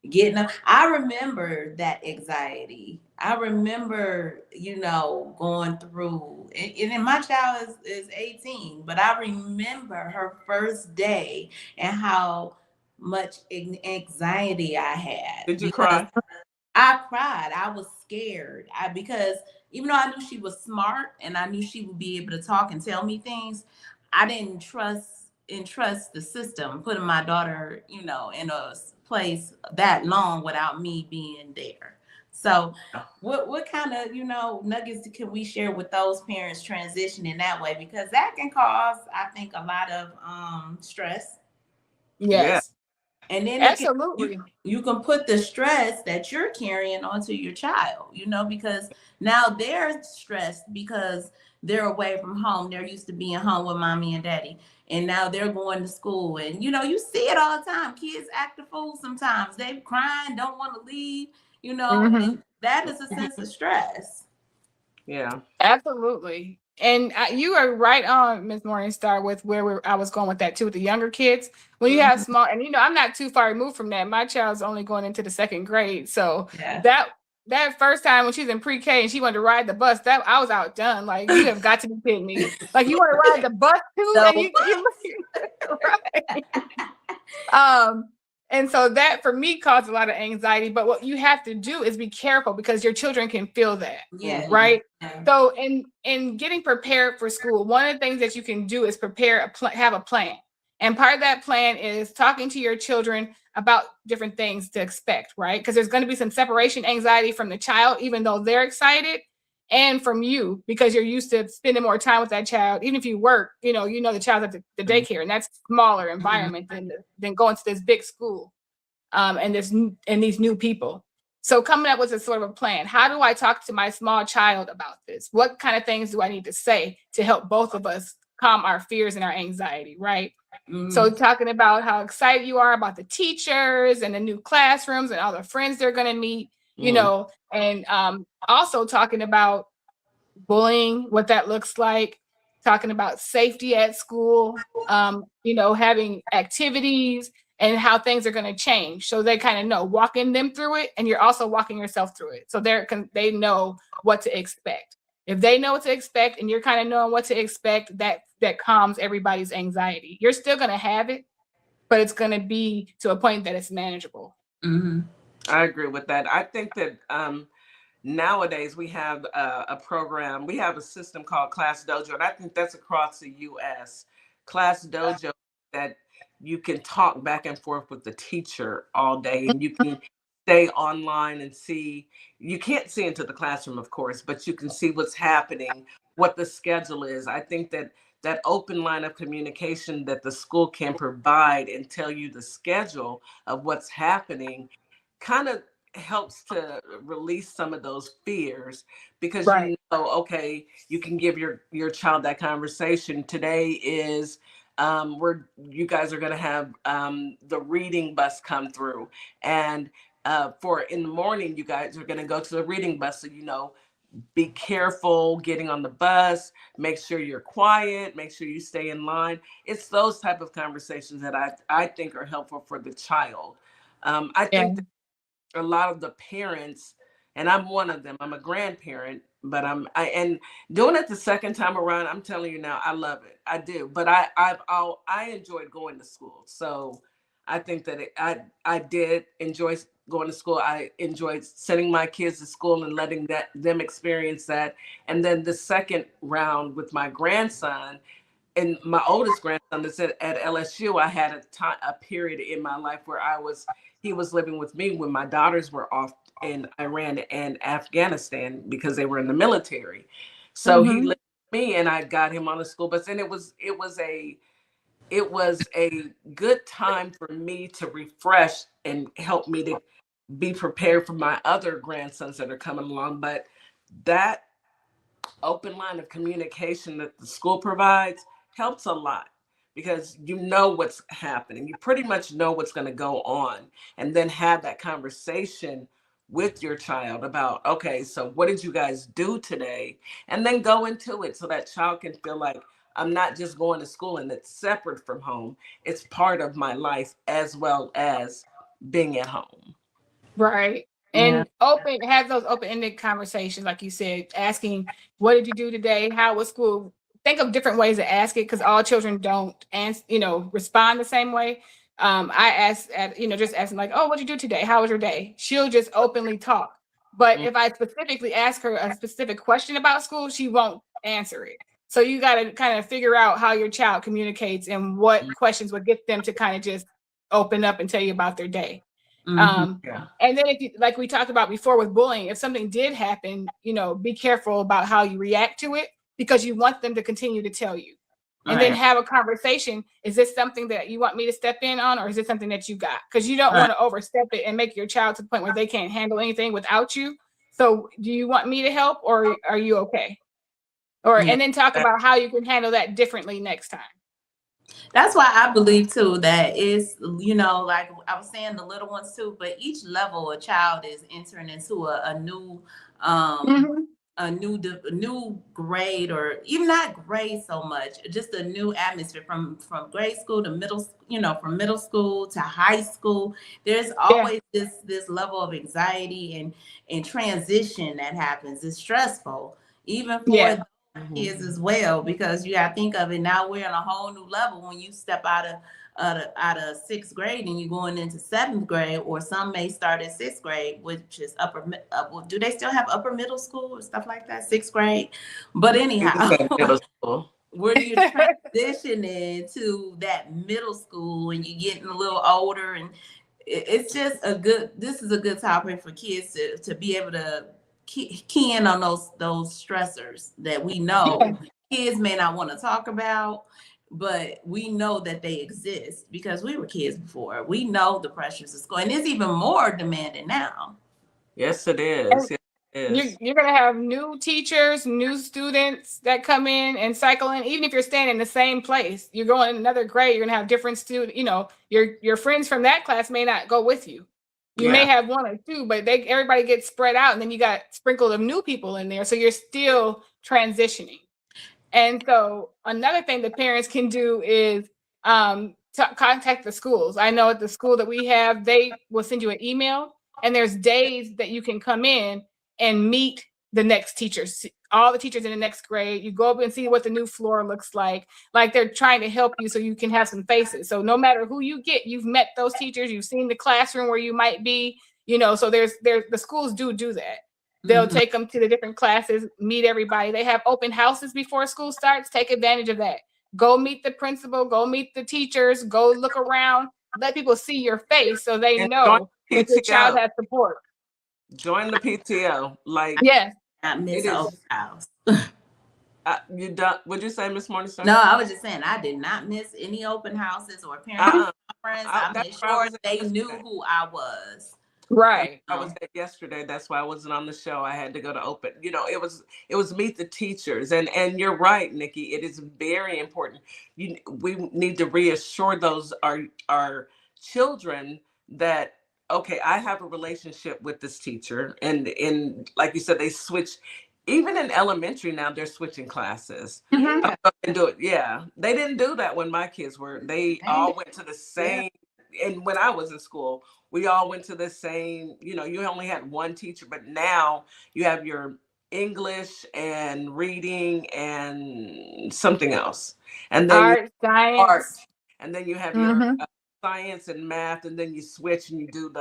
getting up. I remember that anxiety. I remember, you know, going through, and my child is 18, but I remember her first day and how much anxiety I had. Did you cry? I cried. I was scared because even though I knew she was smart and I knew she would be able to talk and tell me things, I didn't trust the system, putting my daughter, you know, in a place that long without me being there. So what kind of, you know, nuggets can we share with those parents transitioning that way? Because that can cause, I think, a lot of stress. Yes. And then absolutely, you can put the stress that you're carrying onto your child, you know, because now they're stressed because they're away from home. They're used to being home with mommy and daddy. And now they're going to school. And, you know, you see it all the time. Kids act a fool sometimes. They're crying, don't want to leave, you know, and that is a sense of stress. Yeah, absolutely. And you are right on, Ms. Morningstar, with where I was going with that too, with the younger kids. When you have small, and you know, I'm not too far removed from that. My child's only going into the 2nd grade. So that first time when she's in pre-K and she wanted to ride the bus, that I was outdone. Like, you have got to be kidding me. Like, you want to ride the bus too? No. And right. And so that for me caused a lot of anxiety. But what you have to do is be careful because your children can feel that. Yeah. Right. Yeah. So in getting prepared for school, one of the things that you can do is have a plan. And part of that plan is talking to your children about different things to expect, right? Because there's going to be some separation anxiety from the child, even though they're excited, and from you, because you're used to spending more time with that child. Even if you work, you know the child's at the daycare, and that's a smaller environment than going to this big school, and these new people. So coming up with a sort of a plan. How do I talk to my small child about this? What kind of things do I need to say to help both of us calm our fears and our anxiety, right? So talking about how excited you are about the teachers and the new classrooms and all the friends they're going to meet, you know, and also talking about bullying, what that looks like, talking about safety at school, you know, having activities and how things are going to change. So they kind of know, walking them through it, and you're also walking yourself through it. So they know what to expect. If they know what to expect and you're kind of knowing what to expect, that calms everybody's anxiety. You're still going to have it, but it's going to be to a point that it's manageable. I agree with that. I think that nowadays we have a program, we have a system called Class Dojo, and I think that's across the U.S. Class Dojo, that you can talk back and forth with the teacher all day, and you can stay online and see. You can't see into the classroom, of course, but you can see what's happening, what the schedule is. I think that that open line of communication that the school can provide and tell you the schedule of what's happening kind of helps to release some of those fears, because Right. you know, okay, you can give your child that conversation. Today is where you guys are going to have the reading bus come through, and for in the morning you guys are going to go to the reading bus, so you know, be careful getting on the bus, make sure you're quiet, make sure you stay in line. It's those type of conversations that I think are helpful for the child. I think that a lot of the parents, and I'm one of them, I'm a grandparent, but and doing it the second time around, I'm telling you now, I love it. I do. But I enjoyed going to school. So I think that I did enjoy going to school. I enjoyed sending my kids to school and letting them experience that. And then the second round with my grandson, and my oldest grandson that's at LSU, I had a period in my life where he was living with me when my daughters were off in Iran and Afghanistan because they were in the military. So he lived with me, and I got him on the school bus, and it was a good time for me to refresh and help me to be prepared for my other grandsons that are coming along. But that open line of communication that the school provides helps a lot, because you know what's happening. You pretty much know what's going to go on, and then have that conversation with your child about, okay, so what did you guys do today? And then go into it so that child can feel like, I'm not just going to school and it's separate from home. It's part of my life as well as being at home. Right. And have those open-ended conversations, like you said, asking, what did you do today? How was school? Think of different ways to ask it, because all children don't respond the same way. I asked just asking like, oh, what'd you do today? How was your day? She'll just openly talk. But if I specifically ask her a specific question about school, she won't answer it. So you got to kind of figure out how your child communicates and what questions would get them to kind of just open up and tell you about their day. And then if you, like we talked about before with bullying, if something did happen, be careful about how you react to it, because you want them to continue to tell you. And then have a conversation. Is this something that you want me to step in on, or is it something that you got? Because you don't want to overstep it and make your child to the point where they can't handle anything without you. So do you want me to help, or are you okay? And then talk about how you can handle that differently next time. That's why I believe too that it's, like I was saying, the little ones too, but each level a child is entering into a new a new grade, or even not grade so much, just a new atmosphere from grade school to from middle school to high school. There's always this level of anxiety and transition that happens. It's stressful, even for kids as well, because you got to think of it. Now we're on a whole new level when you step out of sixth grade and you're going into seventh grade, or some may start at sixth grade, which is do they still have upper middle school or stuff like that? Sixth grade. But anyhow, where you transition into that middle school and you're getting a little older, and it's just this is a good topic for kids to be able to key in on those stressors that we know kids may not want to talk about, but we know that they exist because we were kids before. We know the pressures of school, and it's even more demanding now. Yes, it is. And Yes, it is. you're going to have new teachers, new students that come in and cycle in. Even if you're staying in the same place, you're going in another grade, you're going to have different students. You know, your friends from that class may not go with you. You may Yeah. have one or two, but everybody gets spread out, and then you got sprinkled of new people in there. So you're still transitioning. And so another thing that parents can do is contact the schools. I know at the school that we have, they will send you an email, and there's days that you can come in and meet the next teachers, all the teachers in the next grade. You go up and see what the new floor looks like. Like, they're trying to help you so you can have some faces. So no matter who you get, you've met those teachers, you've seen the classroom where you might be, you know, so there's the schools do that. They'll take them to the different classes, meet everybody. They have open houses before school starts. Take advantage of that. Go meet the principal, go meet the teachers, go look around, let people see your face so they And join know the that your child PTO. has support. Join the PTO. Like, Yes. I miss it an is. open house. You done? What'd you say, Miss Morningstar? No, I was just saying I did not miss any open houses or parent conference. I made That's where I sure was they yesterday. knew who I was. Right. I was there yesterday. That's why I wasn't on the show. I had to go to open. You know, it was meet the teachers, and you're right, Nikki. It is very important. We need to reassure those our children that, okay, I have a relationship with this teacher, and like you said, they switch. Even in elementary now, they're switching classes. Mhm. And do it. Yeah, they didn't do that when my kids were. They all went to the same. And when I was in school, we all went to the same. You know, you only had one teacher, but now you have your English and reading and something else, and then your Art, art, science. and then you have your Mhm. science and math, and then you switch and you do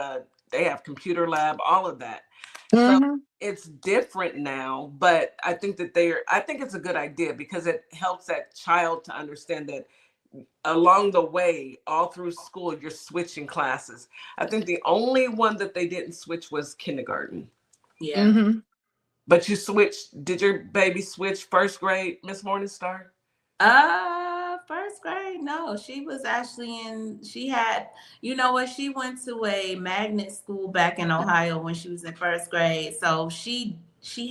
they have computer lab, all of that. So Mhm. it's different now, but I think I think it's a good idea because it helps that child to understand that along the way, all through school, you're switching classes. I think the only one that they didn't switch was kindergarten. Yeah. Mhm. But you switched, did your baby switch first grade, Miss Morningstar? First grade, no. She was actually she had, you know what, she went to a magnet school back in Ohio when she was in first grade. So she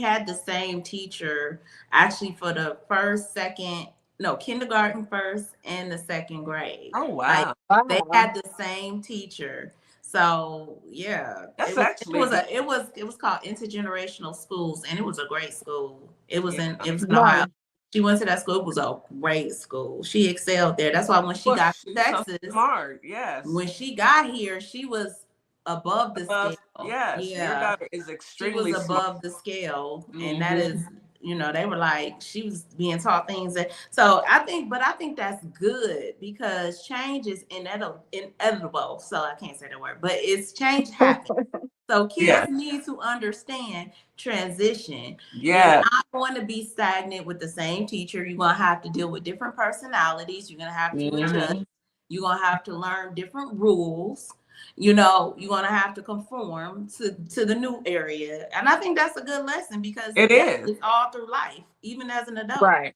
had the same teacher actually for the first, second, no, kindergarten first and the second grade. Oh, Like, wow. they Wow. had the same teacher. So yeah, That's actually good. it was called Intergenerational Schools, and it was a great school. It was Yeah. in Ohio. Nice. She went to that school. It was a great school. She excelled there. That's why when she Well, got to she's so Texas, smart. Yes. when she got here, she was above the scale. Yes, your Yeah, daughter is she was extremely smart. above the scale, and that Hmm. is, you know, they were like, she was being taught things that. So I think that's good because change is inevitable. So I can't say the word, but it's change happens. So Yeah. kids need to understand transition. You're Yeah. not going to be stagnant with the same teacher. You're going to have to deal with different personalities. You're going to have to adjust. Hmm. You're going to have to learn different rules. You know, you're going to have to conform to the new area. And I think that's a good lesson because It that is. is all through life, even as an adult. Right.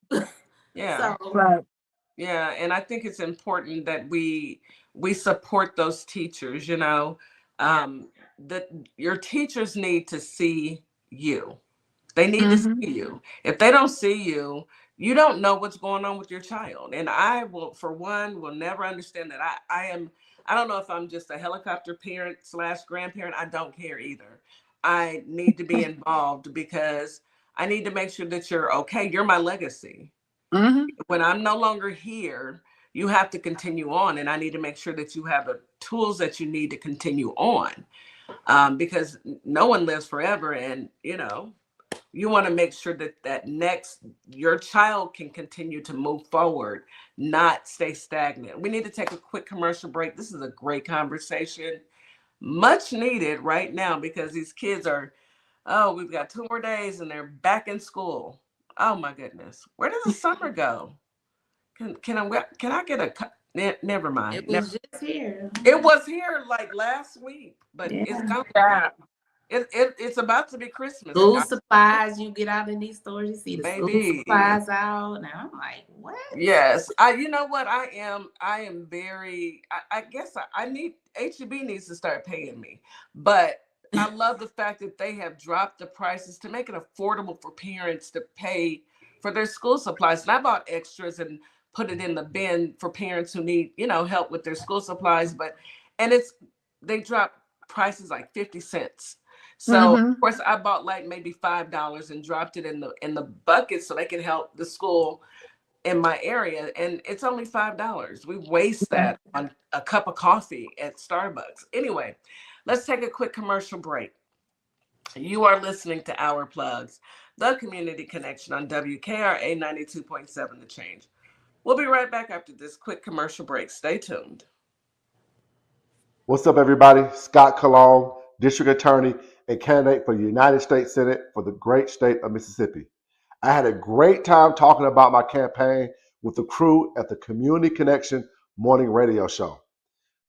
Yeah. So, Right. Yeah, and I think it's important that we support those teachers, you know. yeah. That your teachers need to see you. They need to see Mhm. you. If they don't see you, you don't know what's going on with your child. And I will, for one, will never understand that. I don't know if I'm just a helicopter parent slash grandparent. I don't care either. I need to be involved because I need to make sure that you're okay. You're my legacy. Mhm. When I'm no longer here, you have to continue on. And I need to make sure that you have the tools that you need to continue on, because no one lives forever. And, you know, you want to make sure that your child can continue to move forward, not stay stagnant. We need to take a quick commercial break. This is a great conversation, much needed right now because these kids are, oh, we've got 2 more days and they're back in school. Oh my goodness. Where does the summer go? Can I get never It mind. was just here. It was here like last week, but it's Yeah. gone. Yeah. It's about to be Christmas, School supplies, you get out in these stores, you see the school baby. supplies out. Now I'm like, what? Yes, you know what, I am very, I guess I need, HEB needs to start paying me, but I love the fact that they have dropped the prices to make it affordable for parents to pay for their school supplies. And I bought extras and put it in the bin for parents who need, help with their school supplies. And they dropped prices like 50 cents. So of Mm-hmm. course I bought like maybe $5 and dropped it in the bucket so they can help the school in my area, and it's only $5. We waste that on a cup of coffee at Starbucks. Anyway, let's take a quick commercial break. You are listening to Our Plugs, the community connection on WKRA 92.7 The Change. We'll be right back after this quick commercial break. Stay tuned. What's up, everybody? Scott Cologne, District Attorney and candidate for the United States Senate for the great state of Mississippi. I had a great time talking about my campaign with the crew at the Community Connection morning radio show.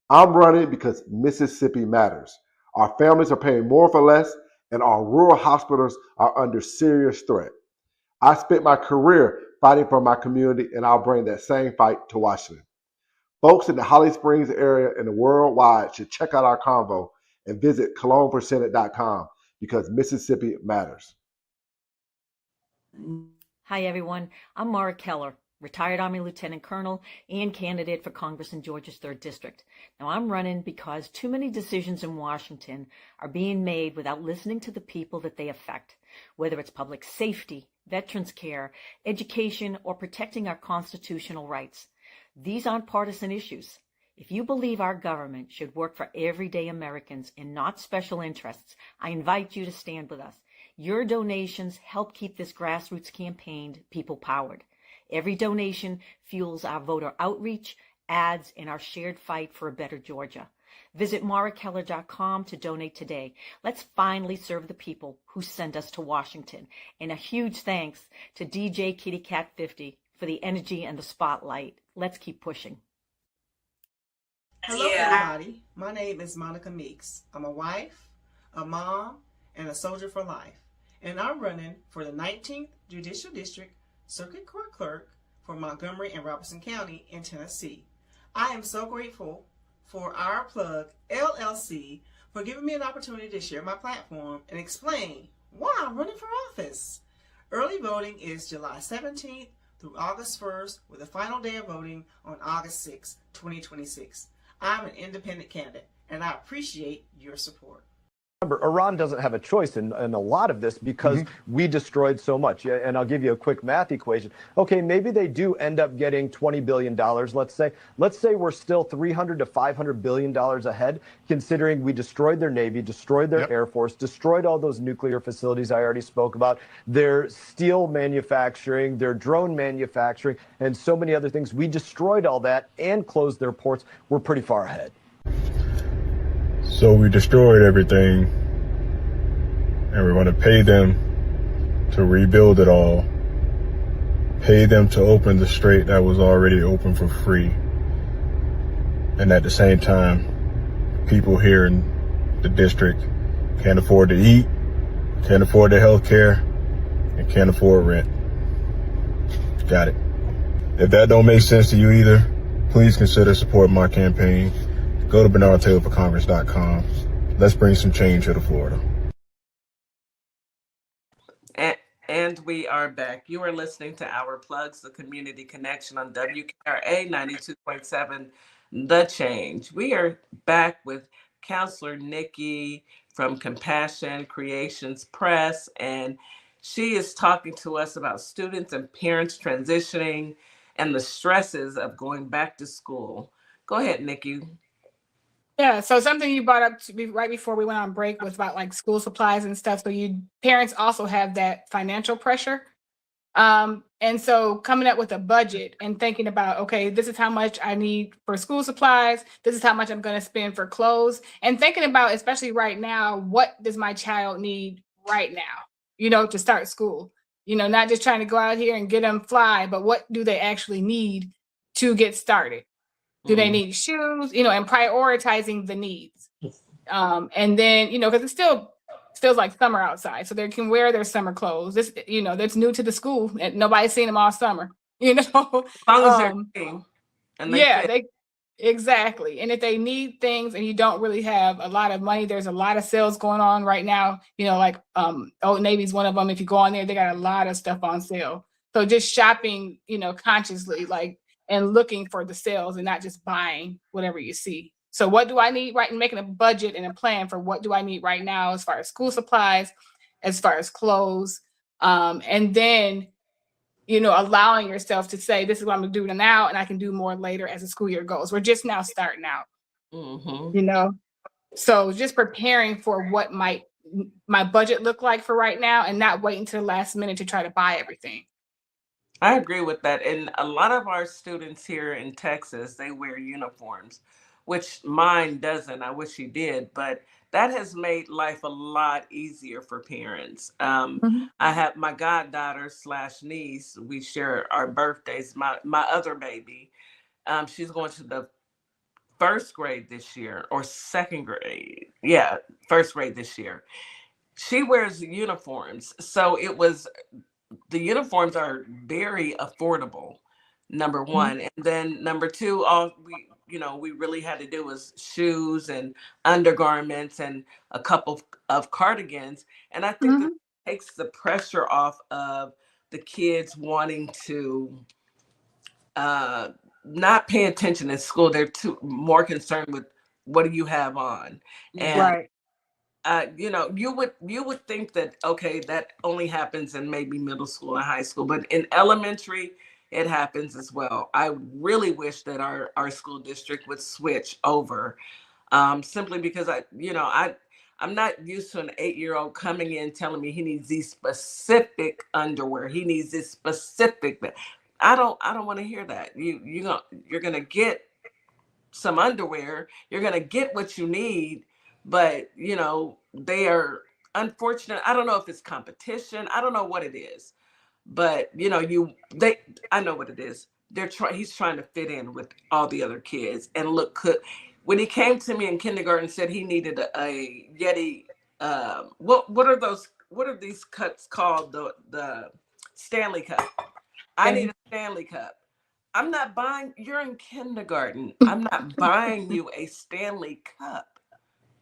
I'm running because Mississippi matters. Our families are paying more for less, and our rural hospitals are under serious threat. I spent my career fighting for my community, and I'll bring that same fight to Washington. Folks in the Holly Springs area and the worldwide should check out our convo and visit cologneforsenate.com because Mississippi matters. Hi, everyone. I'm Mara Keller, retired Army Lieutenant Colonel and candidate for Congress in Georgia's 3rd District. Now, I'm running because too many decisions in Washington are being made without listening to the people that they affect, whether it's public safety, veterans care, education, or protecting our constitutional rights. These aren't partisan issues. If you believe our government should work for everyday Americans and not special interests, I invite you to stand with us. Your donations help keep this grassroots campaign people-powered. Every donation fuels our voter outreach, ads, and our shared fight for a better Georgia. Visit marakeller.com to donate today. Let's finally serve the people who send us to Washington. And a huge thanks to DJ Kitty Cat 50 for the energy and the spotlight. Let's keep pushing. Hello, everybody. My name is Monica Meeks. I'm a wife, a mom, and a soldier for life. And I'm running for the 19th Judicial District Circuit Court Clerk for Montgomery and Robertson County in Tennessee. I am so grateful for Our Plug LLC for giving me an opportunity to share my platform and explain why I'm running for office. Early voting is July 17th through August 1st, with the final day of voting on August 6, 2026. I'm an independent candidate, and I appreciate your support. Remember, Iran doesn't have a choice in a lot of this because we destroyed so much. And I'll give you a quick math equation. Okay, maybe they do end up getting $20 billion, let's say. Let's say we're still $300 to $500 billion ahead, considering we destroyed their Navy, destroyed their Air Force, destroyed all those nuclear facilities I already spoke about, their steel manufacturing, their drone manufacturing, and so many other things. We destroyed all that and closed their ports. We're pretty far ahead. So we destroyed everything, and we're going to pay them to rebuild it all, pay them to open the strait that was already open for free. And at the same time, people here in the district can't afford to eat, can't afford their health care, and can't afford rent. Got it. If that don't make sense to you either, please consider supporting my campaign. Go to BernardTaylorForCongress.com. Let's bring some change here to Florida. And we are back. You are listening to Our Plugs, the community connection on WKRA 92.7 The Change. We are back with Counselor Nikki from Compassion Creations Press, and she is talking to us about students and parents transitioning and the stresses of going back to school. Go ahead, Nikki. Yeah, so something you brought up right before we went on break was about like school supplies and stuff. So parents also have that financial pressure. And so coming up with a budget and thinking about, okay, this is how much I need for school supplies. This is how much I'm going to spend for clothes, and thinking about, especially right now, what does my child need right now, to start school, not just trying to go out here and get them fly, but what do they actually need to get started? Do they need shoes, and prioritizing the needs. And then, because it still feels like summer outside, so they can wear their summer clothes. This, that's new to the school, and nobody's seen them all summer, As long as they're clean and they fit. Exactly. And if they need things and you don't really have a lot of money, there's a lot of sales going on right now. Like Old Navy's one of them. If you go on there, they got a lot of stuff on sale. So just shopping, consciously, and looking for the sales and not just buying whatever you see. So what do I need, right? And making a budget and a plan for what do I need right now as far as school supplies, as far as clothes, and then allowing yourself to say, this is what I'm going to do now, and I can do more later as the school year goes. We're just now starting out, So just preparing for what might my budget look like for right now and not waiting to the last minute to try to buy everything. I agree with that. And a lot of our students here in Texas, they wear uniforms, which mine doesn't. I wish he did, but that has made life a lot easier for parents. I have my goddaughter / niece. We share our birthdays. My other baby, she's going to the first grade this year or second grade. Yeah, first grade this year. She wears uniforms. So the uniforms are very affordable, number one. And then number two, all we really had to do was shoes and undergarments and a couple of cardigans. And I think that takes the pressure off of the kids wanting to not pay attention in school. They're more concerned with what do you have on. And you would think that, okay, that only happens in maybe middle school and high school, but in elementary, it happens as well. I really wish that our school district would switch over, simply because I'm not used to an 8-year-old coming in telling me he needs these specific underwear. He needs this specific. I don't want to hear that. You're gonna get some underwear. You're gonna get what you need. But, they are unfortunate. I don't know if it's competition. I don't know what it is. But, I know what it is. He's trying to fit in with all the other kids and look good. When he came to me in kindergarten and said he needed a Yeti, what are these cups called? The Stanley Cup. I need a Stanley Cup. You're in kindergarten. I'm not buying you a Stanley Cup.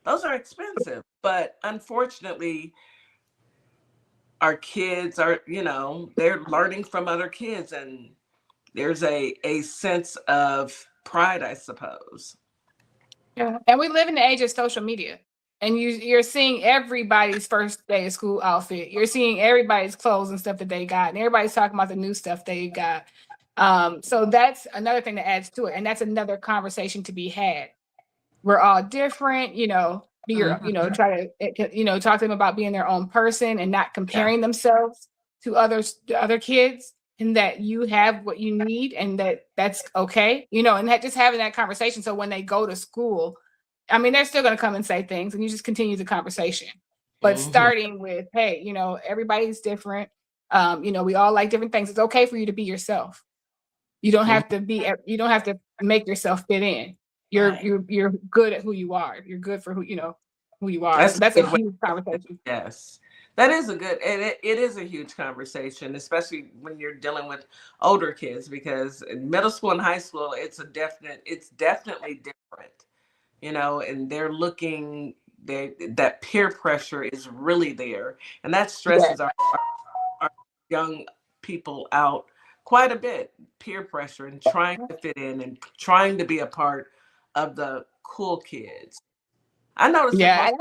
Those are expensive, but unfortunately, our kids are, they're learning from other kids, and there's a sense of pride, I suppose. Yeah, and we live in the age of social media, and you're seeing everybody's first day of school outfit. You're seeing everybody's clothes and stuff that they got, and everybody's talking about the new stuff they got. So that's another thing that adds to it, and that's another conversation to be had. We're all different, try to, talk to them about being their own person and not comparing themselves to other kids, and that you have what you need and that's okay, and that just having that conversation. So when they go to school, they're still going to come and say things, and you just continue the conversation, but starting with, hey, everybody's different. We all like different things. It's okay for you to be yourself. You don't have to make yourself fit in. You're good at who you are. You're good for who you are. That's a huge conversation. Yes, that is it is a huge conversation, especially when you're dealing with older kids, because in middle school and high school, it's definitely different, and they're looking, that peer pressure is really there, and that stresses our young people out quite a bit. Peer pressure and trying to fit in and trying to be a part of the cool kids. I noticed that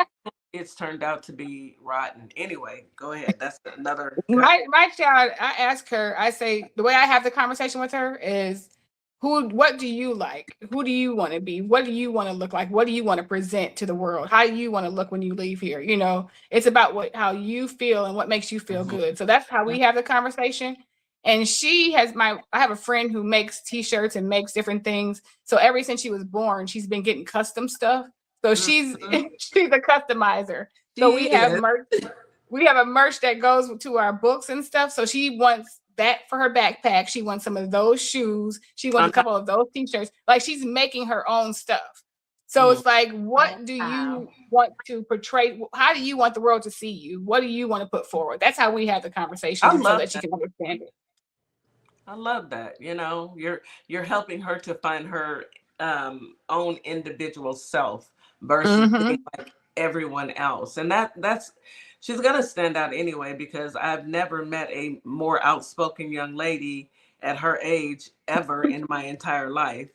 it's turned out to be rotten. Anyway, go ahead. That's another. My child, I ask her, I say, the way I have the conversation with her is, what do you like? Who do you want to be? What do you want to look like? What do you want to present to the world? How do you want to look when you leave here? It's about how you feel and what makes you feel good. So that's how we have the conversation. And I have a friend who makes t-shirts and makes different things. So ever since she was born, she's been getting custom stuff. So she's a customizer. So we have merch. We have a merch that goes to our books and stuff. So she wants that for her backpack. She wants some of those shoes. She wants a couple of those t-shirts. Like, she's making her own stuff. So it's like, what do you want to portray? How do you want the world to see you? What do you want to put forward? That's how we have the conversation so that she can understand it. I love that. You're helping her to find her own individual self versus being like everyone else. And that's she's gonna stand out anyway, because I've never met a more outspoken young lady at her age ever in my entire life.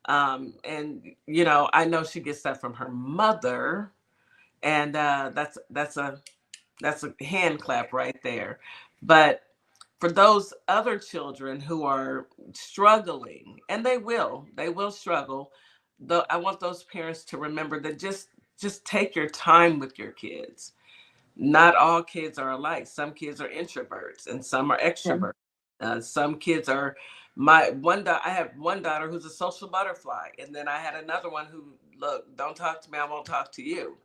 And you know, I know she gets that from her mother, and that's a hand clap right there. But for those other children who are struggling, and they will struggle, though, I want those parents to remember that just take your time with your kids. Not all kids are alike. Some kids are introverts and some are extroverts. Some kids are I have one daughter who's a social butterfly, and then I had another one who, look, don't talk to me, I won't talk to you.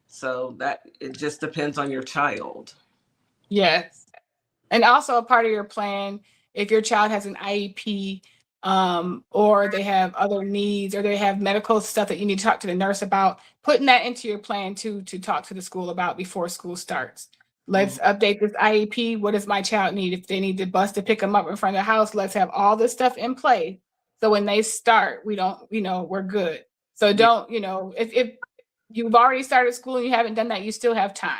So that it just depends on your child. Yes. And also a part of your plan, if your child has an IEP, or they have other needs, or they have medical stuff that you need to talk to the nurse about, putting that into your plan too, to talk to the school about before school starts. Let's update this IEP. What does my child need? If they need the bus to pick them up in front of the house, let's have all this stuff in play. So when they start, we don't, we're good. So don't, if you've already started school and you haven't done that, you still have time.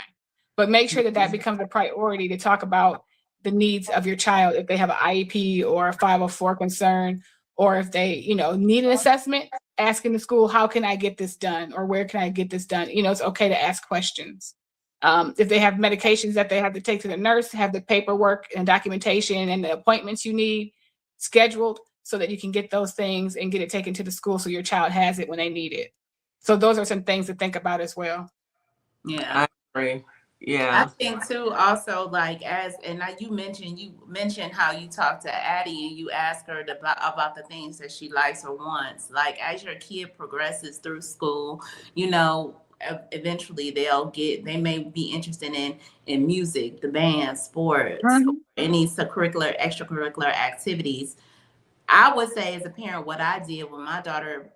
But make sure that becomes a priority to talk about the needs of your child, if they have an IEP or a 504 concern, or if they, need an assessment, asking the school, how can I get this done? Or where can I get this done? It's okay to ask questions. If they have medications that they have to take to the nurse, have the paperwork and documentation and the appointments you need scheduled so that you can get those things and get it taken to the school so your child has it when they need it. So those are some things to think about as well. Yeah. I agree. Yeah. I think too, also, like, you mentioned how you talk to Addie and you ask her about the things that she likes or wants. Like, as your kid progresses through school, eventually they may be interested in music, the band, sports, any extracurricular activities. I would say, as a parent, what I did when my daughter,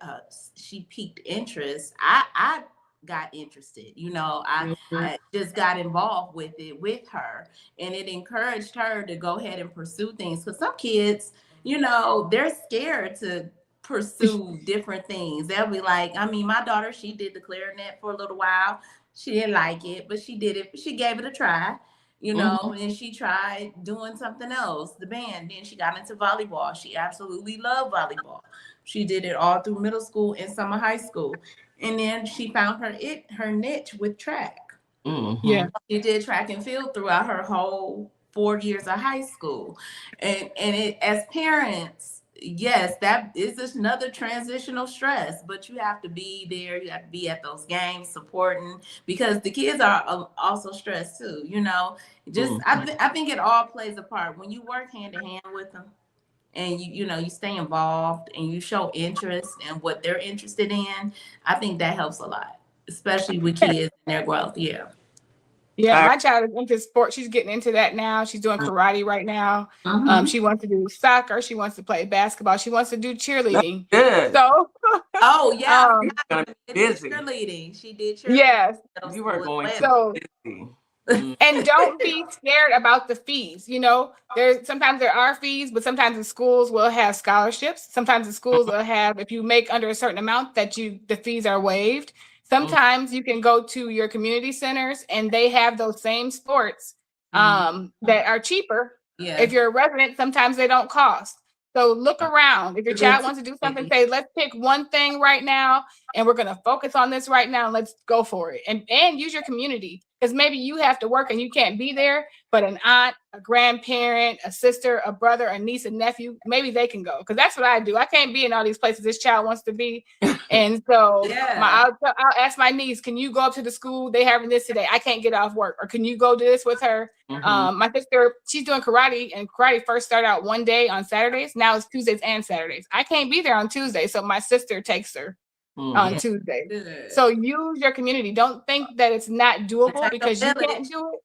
she piqued interest, I got interested. I just got involved with it with her, and it encouraged her to go ahead and pursue things. Because some kids, they're scared to pursue different things. They'll be like, my daughter, she did the clarinet for a little while. She didn't like it, but she did it. She gave it a try. And she tried doing something else, the band. Then she got into volleyball. She absolutely loved volleyball. She did it all through middle school and summer high school. And then she found her niche with track. Yeah. She did track and field throughout her whole 4 years of high school. And it, as parents, yes, that is just another transitional stress, but you have to be there. You have to be at those games supporting, because the kids are also stressed too, I think it all plays a part when you work hand in hand with them, and you stay involved and you show interest in what they're interested in. I think that helps a lot, especially with kids and their growth. Yeah, my child is into sports. She's getting into that now. She's doing karate right now. She wants to do soccer. She wants to play basketball. She wants to do cheerleading. Good. So, busy. Cheerleading. She did cheerleading. Yes, you are going so busy. And don't be scared about the fees. Sometimes there are fees, but sometimes the schools will have scholarships. Sometimes the schools will have, if you make under a certain amount, the fees are waived. Sometimes you can go to your community centers and they have those same sports that are cheaper. Yeah. If you're a resident, sometimes they don't cost. So look around. If your child wants to do something, say, let's pick one thing right now, and we're going to focus on this right now. And let's go for it. And use your community, because maybe you have to work and you can't be there, but an aunt, a grandparent, a sister, a brother, a niece, a nephew, maybe they can go. Because that's what I do. I can't be in all these places this child wants to be. And so I'll ask my niece, can you go up to the school? They having this today. I can't get off work. Or can you go do this with her? My sister, she's doing karate, and karate first started out one day on Saturdays. Now it's Tuesdays and Saturdays. I can't be there on Tuesday, so my sister takes her on Tuesday. Good. So use your community. Don't think that it's not doable because you can't do it.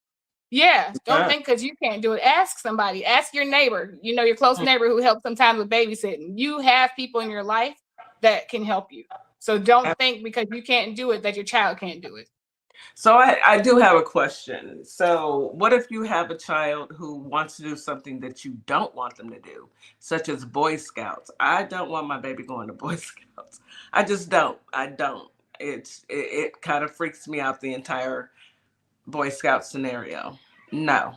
Yeah, don't think because you can't do it. Ask somebody. Ask your neighbor. Your close neighbor who helps sometimes with babysitting. You have people in your life that can help you. So don't think because you can't do it that your child can't do it. So I do have a question. So what if you have a child who wants to do something that you don't want them to do, such as Boy Scouts? I don't want my baby going to Boy Scouts. I just don't. I don't. It kind of freaks me out, the entire Boy Scout scenario. No.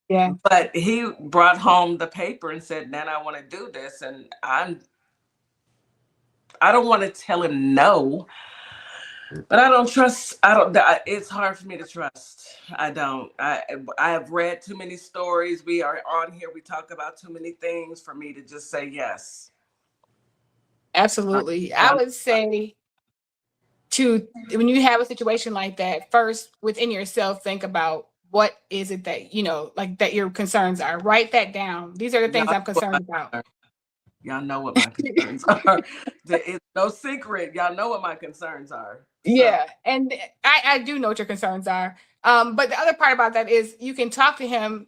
Yeah. But he brought home the paper and said, "Nan, I want to do this," and I don't want to tell him no. But I don't trust. I don't. It's hard for me to trust. I don't. I have read too many stories. We are on here. We talk about too many things for me to just say yes. Absolutely. I would say when you have a situation like that, first within yourself, think about what is it that like that your concerns are. Write that down. These are the things I'm concerned about. Y'all know what my concerns are. It's no secret. Y'all know what my concerns are. Yeah, and I do know what your concerns are. But the other part about that is you can talk to him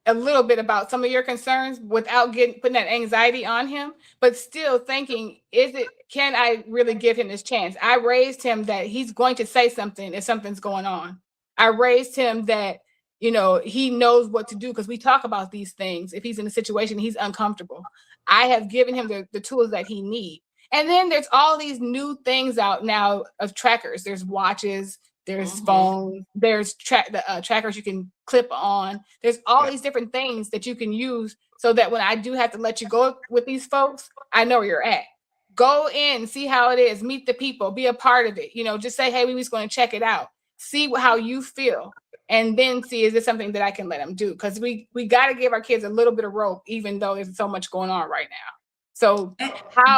a little bit about some of your concerns without putting that anxiety on him, but still thinking, can I really give him this chance? I raised him that he's going to say something if something's going on. I raised him that, he knows what to do because we talk about these things. If he's in a situation, he's uncomfortable. I have given him the tools that he needs. And then there's all these new things out now of trackers. There's watches, there's phones, there's trackers you can clip on. There's all these different things that you can use so that when I do have to let you go with these folks, I know where you're at. Go in, see how it is, meet the people, be a part of it. Just say, hey, we're just going to check it out. See how you feel. And then see, is this something that I can let them do? Because we got to give our kids a little bit of rope, even though there's so much going on right now. So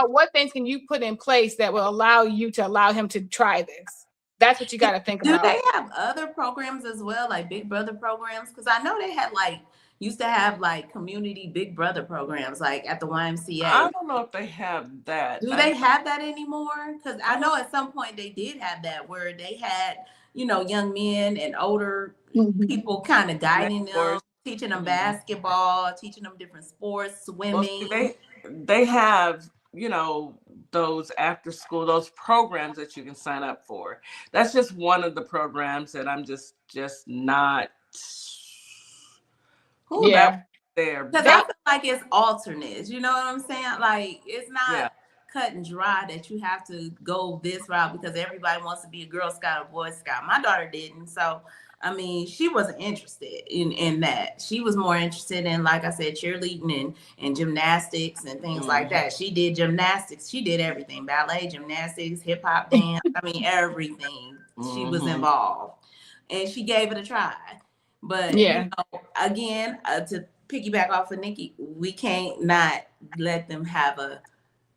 what things can you put in place that will allow him to try this? That's what you got to think about. Do they have other programs as well, like Big Brother programs? Because I know they had used to have community Big Brother programs, like at the YMCA. I don't know if they have that. Do they have that anymore? Because I know at some point they did have that, where they had, young men and older people kind of guiding them, teaching them basketball, teaching them different sports, swimming. Well, they have, those after school, those programs that you can sign up for. That's just one of the programs that I'm just not there. Because I feel like it's alternates, you know what I'm saying? Like, it's not cut and dry that you have to go this route because everybody wants to be a Girl Scout or Boy Scout. My daughter didn't, so I mean, she wasn't interested in that. She was more interested in, like I said, cheerleading and gymnastics and things like that. She did gymnastics. She did everything: ballet, gymnastics, hip hop, dance. I mean, everything. She was involved, and she gave it a try. But again, to piggyback off of Nikki, we can't not let them have a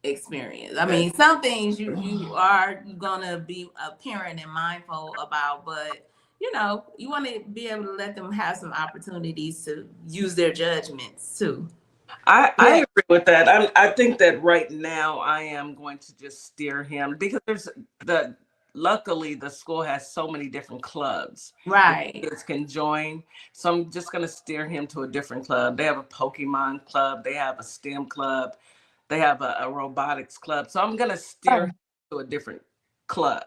experience. I mean, some things you are gonna be a parent and mindful about, but you want to be able to let them have some opportunities to use their judgments too. I agree with that. I think that right now I am going to just steer him because luckily the school has so many different clubs. Right. Kids can join. So I'm just going to steer him to a different club. They have a Pokemon club. They have a STEM club. They have a robotics club. So I'm going to steer him to a different club.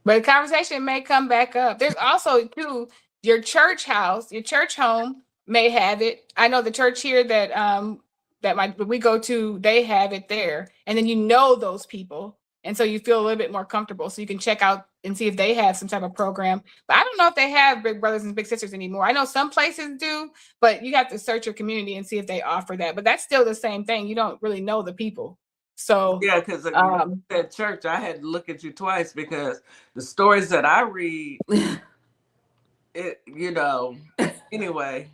But the conversation may come back up. There's also, too, your church home may have it. I know the church here that we go to, they have it there. And then those people. And so you feel a little bit more comfortable. So you can check out and see if they have some type of program. But I don't know if they have Big Brothers and Big Sisters anymore. I know some places do, but you have to search your community and see if they offer that. But that's still the same thing. You don't really know the people. So because at church, I had to look at you twice because the stories that I read, anyway.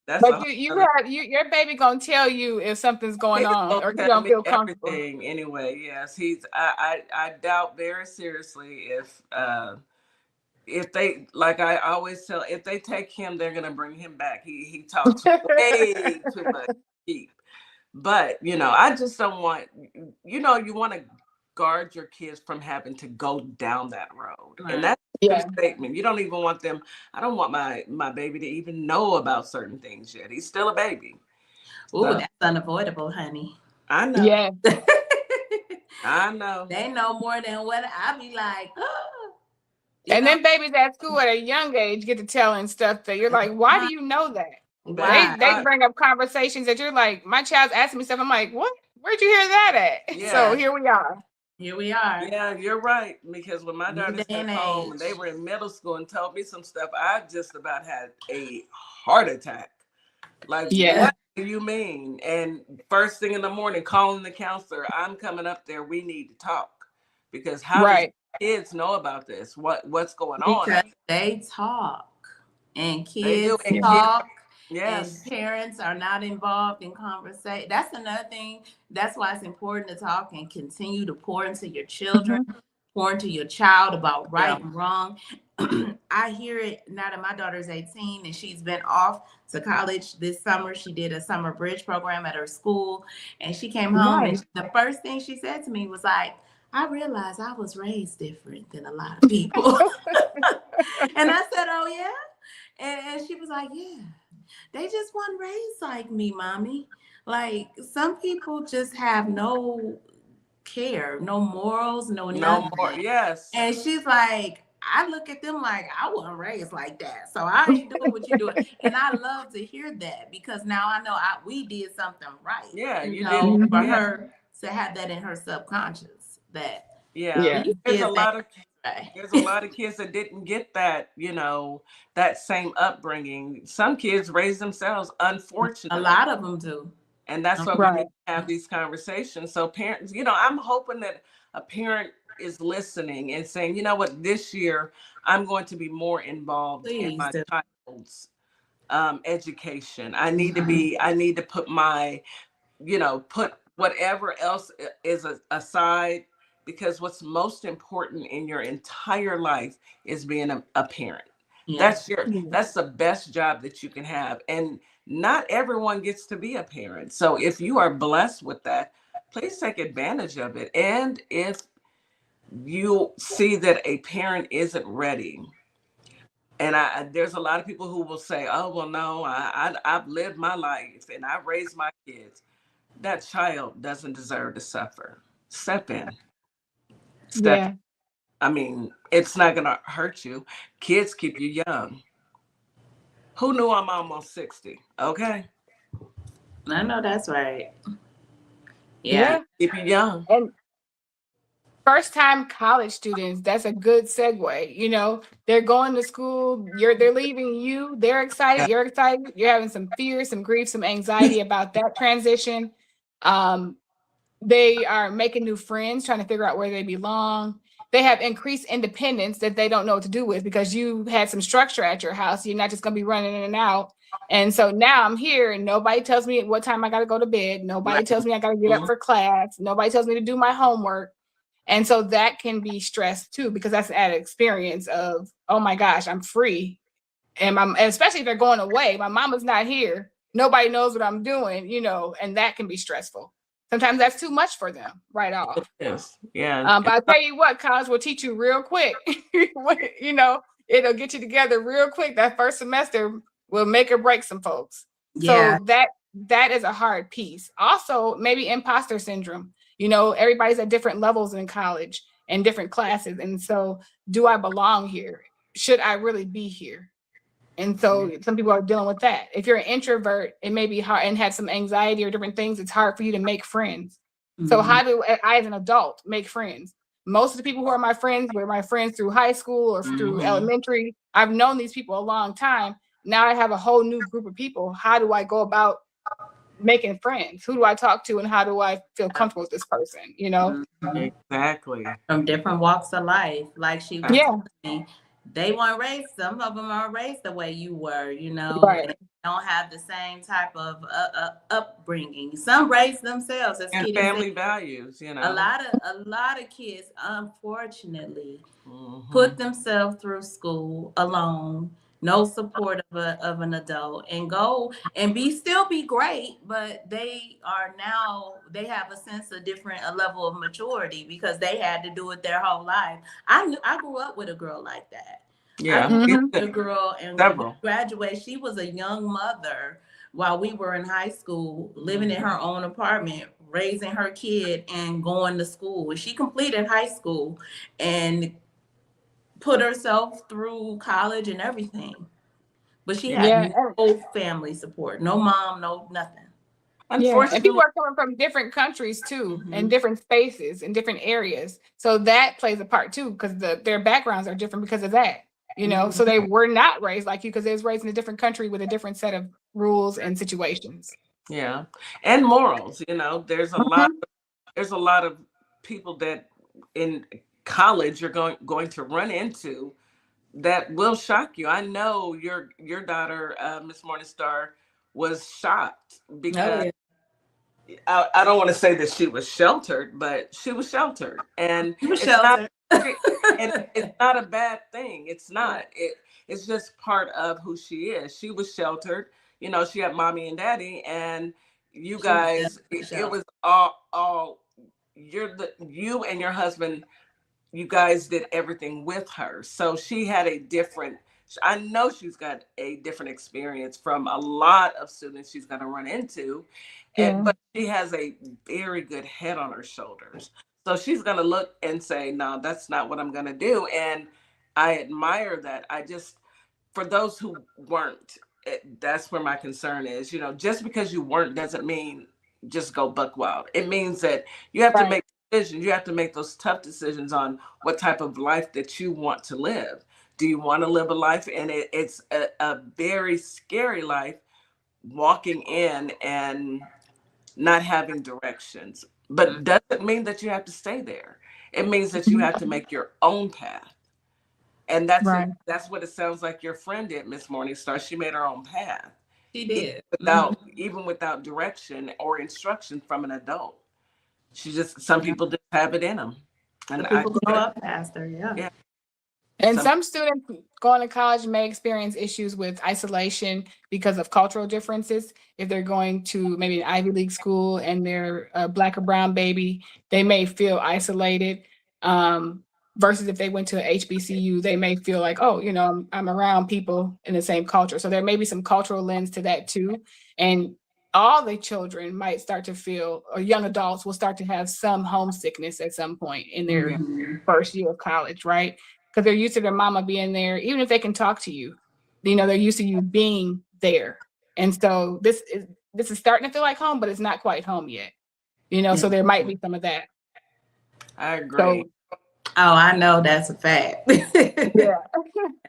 Your baby gonna tell you if something's going on, or you don't feel comfortable. Anyway, yes, I doubt very seriously if they, like I always tell, if they take him, they're gonna bring him back. He talks way too much. But, I just don't want, you want to guard your kids from having to go down that road. Right. And that's a statement. You don't even want them. I don't want my baby to even know about certain things yet. He's still a baby. Oh, so, that's unavoidable, honey. I know. Yeah. I know. They know more than what I be like. Oh. And then babies at school at a young age get to telling stuff that you're like, why do you know that? Why? They bring up conversations that you're like, my child's asking me stuff. I'm like, what? Where'd you hear that at? Yeah. So here we are. Here we are. Yeah, you're right. Because when my daughters came home and they were in middle school and told me some stuff, I just about had a heart attack. Like, what do you mean? And first thing in the morning, calling the counselor, I'm coming up there. We need to talk. Because how do kids know about this? What's going on? Because they talk. And kids They do. talk. Yes. And parents are not involved in conversation. That's another thing. That's why it's important to talk and continue to pour into your children, pour into your child about right and wrong. I hear it now that my daughter's 18 and she's been off to college this summer. She did a summer bridge program at her school and she came home and the first thing she said to me was like, I realized I was raised different than a lot of people. And I said, oh yeah? And she was like, yeah. They just weren't raised like me, mommy. Like some people just have no care, no morals, no nothing. Yes. And she's like, I look at them like I wasn't raised like that. So I ain't doing what you're doing. And I love to hear that because now I know we did something right. Yeah, you know, for her to have that in her subconscious. That there's a lot of kids that didn't get that, that same upbringing. Some kids raise themselves, unfortunately. A lot of them do. And that's why we need to have these conversations. So parents, I'm hoping that a parent is listening and saying, you know what, this year I'm going to be more involved in my child's education. I need to put my, put whatever else is aside, because what's most important in your entire life is being a parent. That's the best job that you can have. And not everyone gets to be a parent. So if you are blessed with that, please take advantage of it. And if you see that a parent isn't ready, and there's a lot of people who will say, oh, well, no, I've lived my life and I've raised my kids. That child doesn't deserve to suffer. Step in. I mean, it's not going to hurt you. Kids keep you young. Who knew I'm almost 60? Okay. I know that's right. Yeah. Keep you young. And first-time college students, that's a good segue. They're going to school, they're leaving you, they're excited, you're excited, you're having some fear, some grief, some anxiety about that transition. They are making new friends, trying to figure out where they belong. They have increased independence that they don't know what to do with because you had some structure at your house. You're not just going to be running in and out. And so now I'm here and nobody tells me what time I got to go to bed. Nobody tells me I got to get up for class. Nobody tells me to do my homework. And so that can be stress too, because that's an added experience of, oh my gosh, I'm free. And especially if they're going away, my mama's not here. Nobody knows what I'm doing, and that can be stressful. Sometimes that's too much for them right off. Yes. Yeah. But I'll tell you what, college will teach you real quick. It'll get you together real quick. That first semester will make or break some folks. Yeah. So that is a hard piece. Also, maybe imposter syndrome. Everybody's at different levels in college and different classes. And so do I belong here? Should I really be here? And so some people are dealing with that. If you're an introvert, it may be hard and have some anxiety or different things. It's hard for you to make friends. Mm-hmm. So how do I, as an adult, make friends? Most of the people who are my friends were my friends through high school or through elementary. I've known these people a long time. Now I have a whole new group of people. How do I go about making friends? Who do I talk to and how do I feel comfortable with this person? Exactly. From different walks of life. Like she was telling me, they weren't raised, some of them aren't raised the way you were, Right. They don't have the same type of upbringing. Some raise themselves as and kids. Family values, A lot of kids, unfortunately, put themselves through school alone, no support of an adult, and go and still be great, but they have a sense of a level of maturity because they had to do it their whole life. I grew up with a girl like that. Yeah. I grew up with a girl and when we graduated, she was a young mother while we were in high school, living in her own apartment, raising her kid and going to school. And she completed high school and put herself through college and everything. But she had Yeah. no family support, no mom, no nothing. Yeah, and people Unfortunately, are coming from different countries too, and different spaces and different areas. So that plays a part too, because their backgrounds are different because of that. You know, so they were not raised like you because they was raised in a different country with a different set of rules and situations. yeah, and morals. You know, there's a lot of people that in college you're going to run into that will shock you. I know your daughter, Miss Morningstar, was shocked because Oh, I don't want to say that she was sheltered, but she was sheltered, and she was it's not sheltered. and it's not a bad thing. It's not. It's just part of who she is. She was sheltered. You know, she had mommy and daddy, and you She was guys. definitely It was sheltered. all. You and your husband, you guys did everything with her. So she had a different, I know she's got a different experience from a lot of students she's going to run into. Yeah. But she has a very good head on her shoulders. So she's going to look and say, no, that's not what I'm going to do. And I admire that. For those who weren't, that's where my concern is. You know, just because you weren't doesn't mean just go buck wild. It means that you have to Right. make decisions. You have to make those tough decisions on what type of life that you want to live. Do you want to live a life? And it's a very scary life, walking in and not having directions. But it doesn't mean that you have to stay there. It means that you have to make your own path. And Right. that's what it sounds like your friend did, Miss Morningstar. She made her own path, She did. even without direction or instruction from an adult. Some people just have it in them, The and I people grow up faster. Yeah. yeah. And Some some students going to college may experience issues with isolation because of cultural differences. If they're going to maybe an Ivy League school and they're a Black or brown baby, they may feel isolated. Versus if they went to a HBCU, they may feel like, oh, you know, I'm around people in the same culture. So there may be some cultural lens to that too. And all the children might start to feel, or young adults will start to have some homesickness at some point in their first year of college, right? Because they're used to their mama being there, even if they can talk to you. You know, they're used to you being there. And so this is starting to feel like home, but it's not quite home yet. You know, so there might be some of that. I agree. So Oh, I know that's a fact. yeah.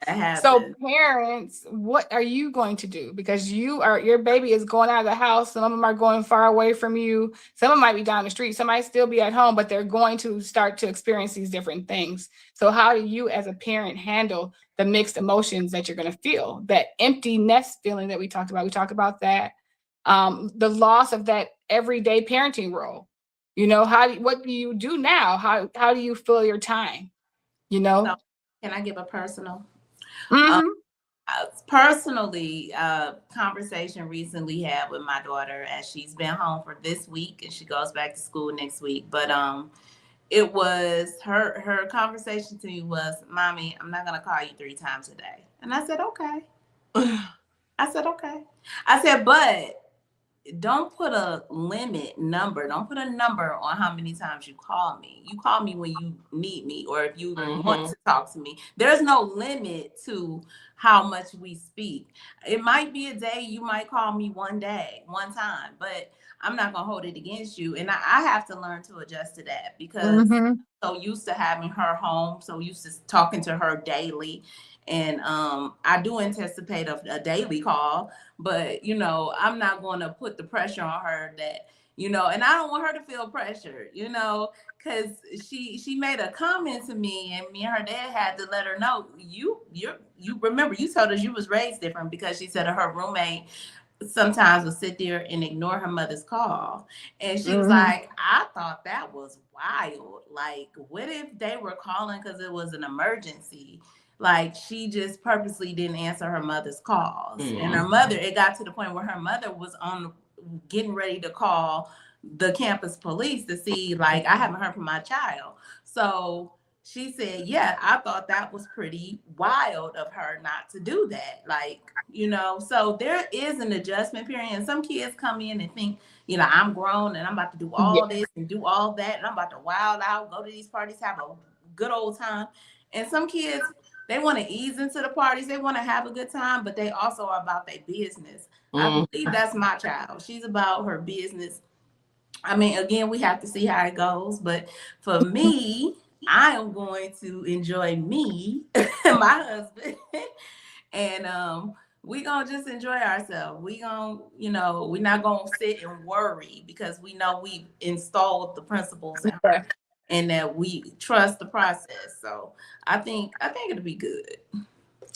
That happens. So parents, what are you going to do? Because your baby is going out of the house. Some of them are going far away from you. Some of them might be down the street. Some might still be at home, but they're going to start to experience these different things. So how do you as a parent handle the mixed emotions that you're going to feel? That empty nest feeling that we talked about. We talked about that. The loss of that everyday parenting role. You know, what do you do now? How do you fill your time? You know? So, can I give a personal? Mm-hmm. Personally, conversation recently had with my daughter as she's been home for this week and she goes back to school next week. But it was her conversation to me was, Mommy, I'm not gonna call you 3 times a day. And I said, okay. I said, okay. I said, but don't put a number. Don't put a number on how many times you call me. You call me when you need me or if you want to talk to me. There's no limit to how much we speak. It might be a day you might call me one time, but I'm not going to hold it against you. And I have to learn to adjust to that because I'm so used to having her home, so used to talking to her daily. And I do anticipate a daily call, but, you know, I'm not going to put the pressure on her that, you know, and I don't want her to feel pressure, you know, because she made a comment to me and me and her dad had to let her know, you remember, you told us you was raised different because she said her roommate sometimes would sit there and ignore her mother's call. And she was like, I thought that was wild. Like, what if they were calling because it was an emergency? Like, she just purposely didn't answer her mother's calls. And her mother, it got to the point where her mother was getting ready to call the campus police to see, like, I haven't heard from my child. So she said, yeah, I thought that was pretty wild of her not to do that. Like, you know, so there is an adjustment period. And some kids come in and think, you know, I'm grown and I'm about to do all this and do all that. And I'm about to wild out, go to these parties, have a good old time. And some kids, they want to ease into the parties. They want to have a good time, but they also are about their business. I believe that's my child. She's about her business. I mean, again, we have to see how it goes. But for me, I am going to enjoy me and my husband. And we gonna just enjoy ourselves. We gonna, we're not gonna sit and worry because we know we've installed the principles in her and that we trust the process. So I think it'll be good.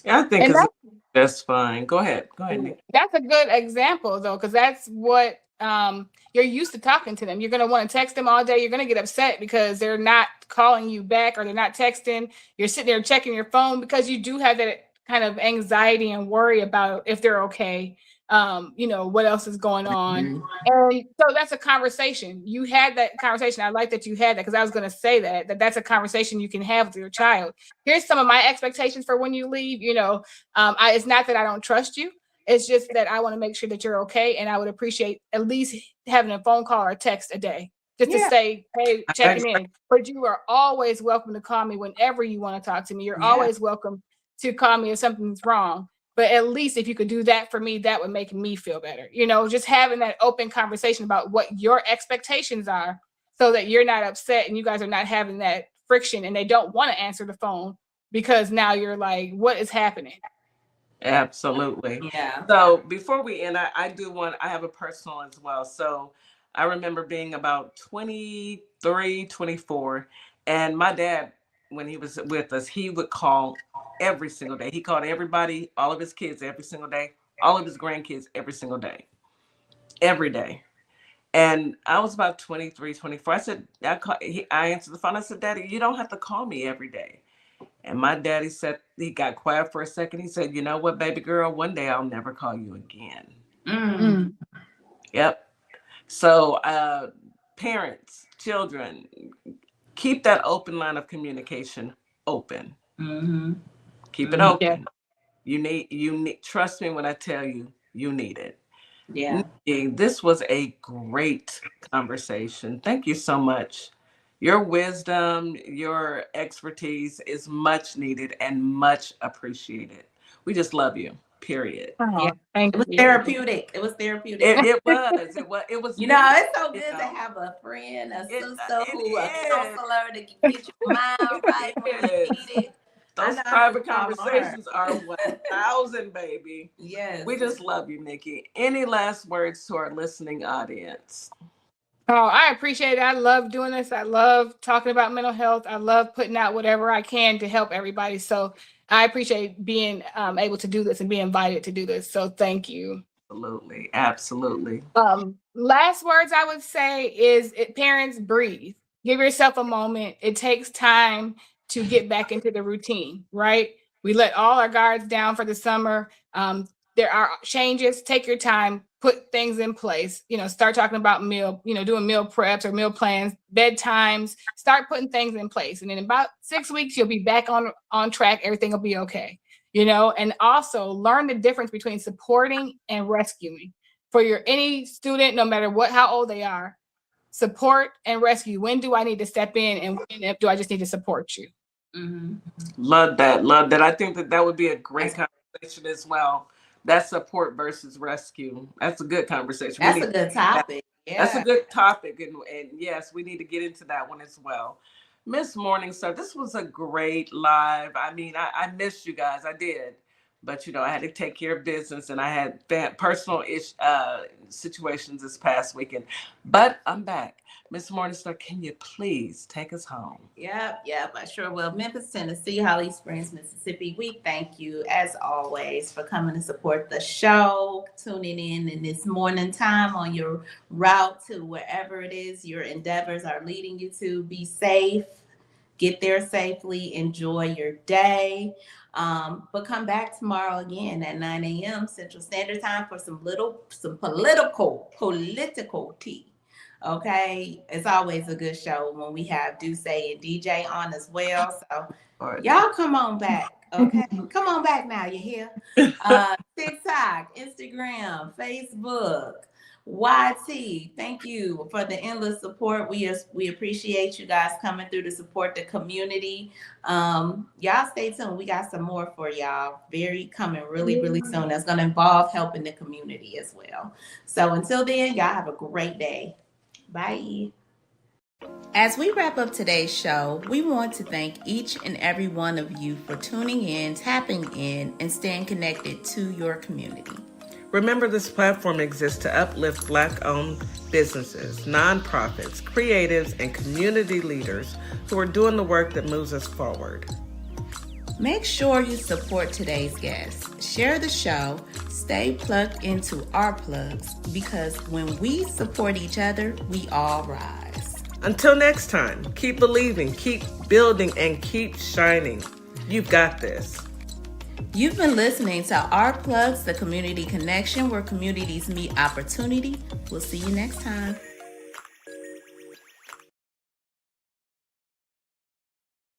Yeah, I think And that's fine. Go ahead, Nikki. That's a good example though, because that's what you're used to talking to them. You're going to want to text them all day. You're going to get upset because they're not calling you back or they're not texting. You're sitting there checking your phone because you do have that kind of anxiety and worry about if they're okay. What else is going on. And so that's a conversation. You had that conversation. I like that you had that because I was going to say that's a conversation you can have with your child. Here's some of my expectations for when you leave. It's not that I don't trust you. It's just that I want to make sure that you're okay. And I would appreciate at least having a phone call or a text a day just to say, hey, checking in. But you are always welcome to call me whenever you want to talk to me. You're always welcome to call me if something's wrong. But at least if you could do that for me, that would make me feel better. Just having that open conversation about what your expectations are so that you're not upset and you guys are not having that friction and they don't want to answer the phone because now you're like, what is happening? Absolutely. Yeah. So before we end, I have a personal as well. So I remember being about 23, 24, and my dad, when he was with us, he would call every single day. He called everybody, all of his kids every single day, all of his grandkids every single day, every day. And I was about 23, 24. I said, I answered the phone. I said, Daddy, you don't have to call me every day. And my daddy said, he got quiet for a second. He said, you know what, baby girl, one day I'll never call you again. Yep. So parents, children, keep that open line of communication open. Keep it open. You need, trust me when I tell you, you need it. Yeah. Nikki, this was a great conversation. Thank you so much. Your wisdom, your expertise is much needed and much appreciated. We just love you, period. Yeah. It was therapeutic. It was therapeutic. It was. It's so good to have a friend, a sister a counselor to get your mind right when you need it. Those private conversations are 1,000, baby. Yes. We just love you, Nikki. Any last words to our listening audience? Oh, I appreciate it. I love doing this. I love talking about mental health. I love putting out whatever I can to help everybody. So I appreciate being able to do this and being invited to do this. So thank you. Absolutely. Absolutely. Last words I would say is parents, breathe. Give yourself a moment. It takes time to get back into the routine, right? We let all our guards down for the summer. There are changes. Take your time, put things in place, start talking about doing meal preps or meal plans, bedtimes, start putting things in place. And in about 6 weeks, you'll be back on track. Everything will be okay, and also learn the difference between supporting and rescuing. For any student, no matter how old they are, support and rescue. When do I need to step in and when do I just need to support you? Love that. I think that would be a great conversation as well. That's support versus rescue. That's a good conversation. That's a good topic. Yeah. That's a good topic. And yes, we need to get into that one as well. Miss Morningstar, this was a great live. I mean, I missed you guys. I did. But, I had to take care of business and I had personal situations this past weekend. But I'm back. Miss Morningstar, can you please take us home? Yep, I sure will. Memphis, Tennessee, Holly Springs, Mississippi. We thank you, as always, for coming to support the show, tuning in this morning time on your route to wherever it is your endeavors are leading you to. Be safe. Get there safely. Enjoy your day. But come back tomorrow again at 9 a.m. Central Standard Time for some political tea. Okay, it's always a good show when we have Duce and DJ on as well. So y'all come on back. Okay, come on back now. You hear? TikTok, Instagram, Facebook. YT, thank you for the endless support. We appreciate you guys coming through to support the community. Y'all stay tuned. We got some more for y'all. Coming really soon. That's going to involve helping the community as well. So until then, y'all have a great day. Bye. As we wrap up today's show, we want to thank each and every one of you for tuning in, tapping in, and staying connected to your community. Remember, this platform exists to uplift Black-owned businesses, nonprofits, creatives, and community leaders who are doing the work that moves us forward. Make sure you support today's guests. Share the show. Stay plugged into our plugs, because when we support each other, we all rise. Until next time, keep believing, keep building, and keep shining. You've got this. You've been listening to Our Plugs, the community connection where communities meet opportunity. We'll see you next time.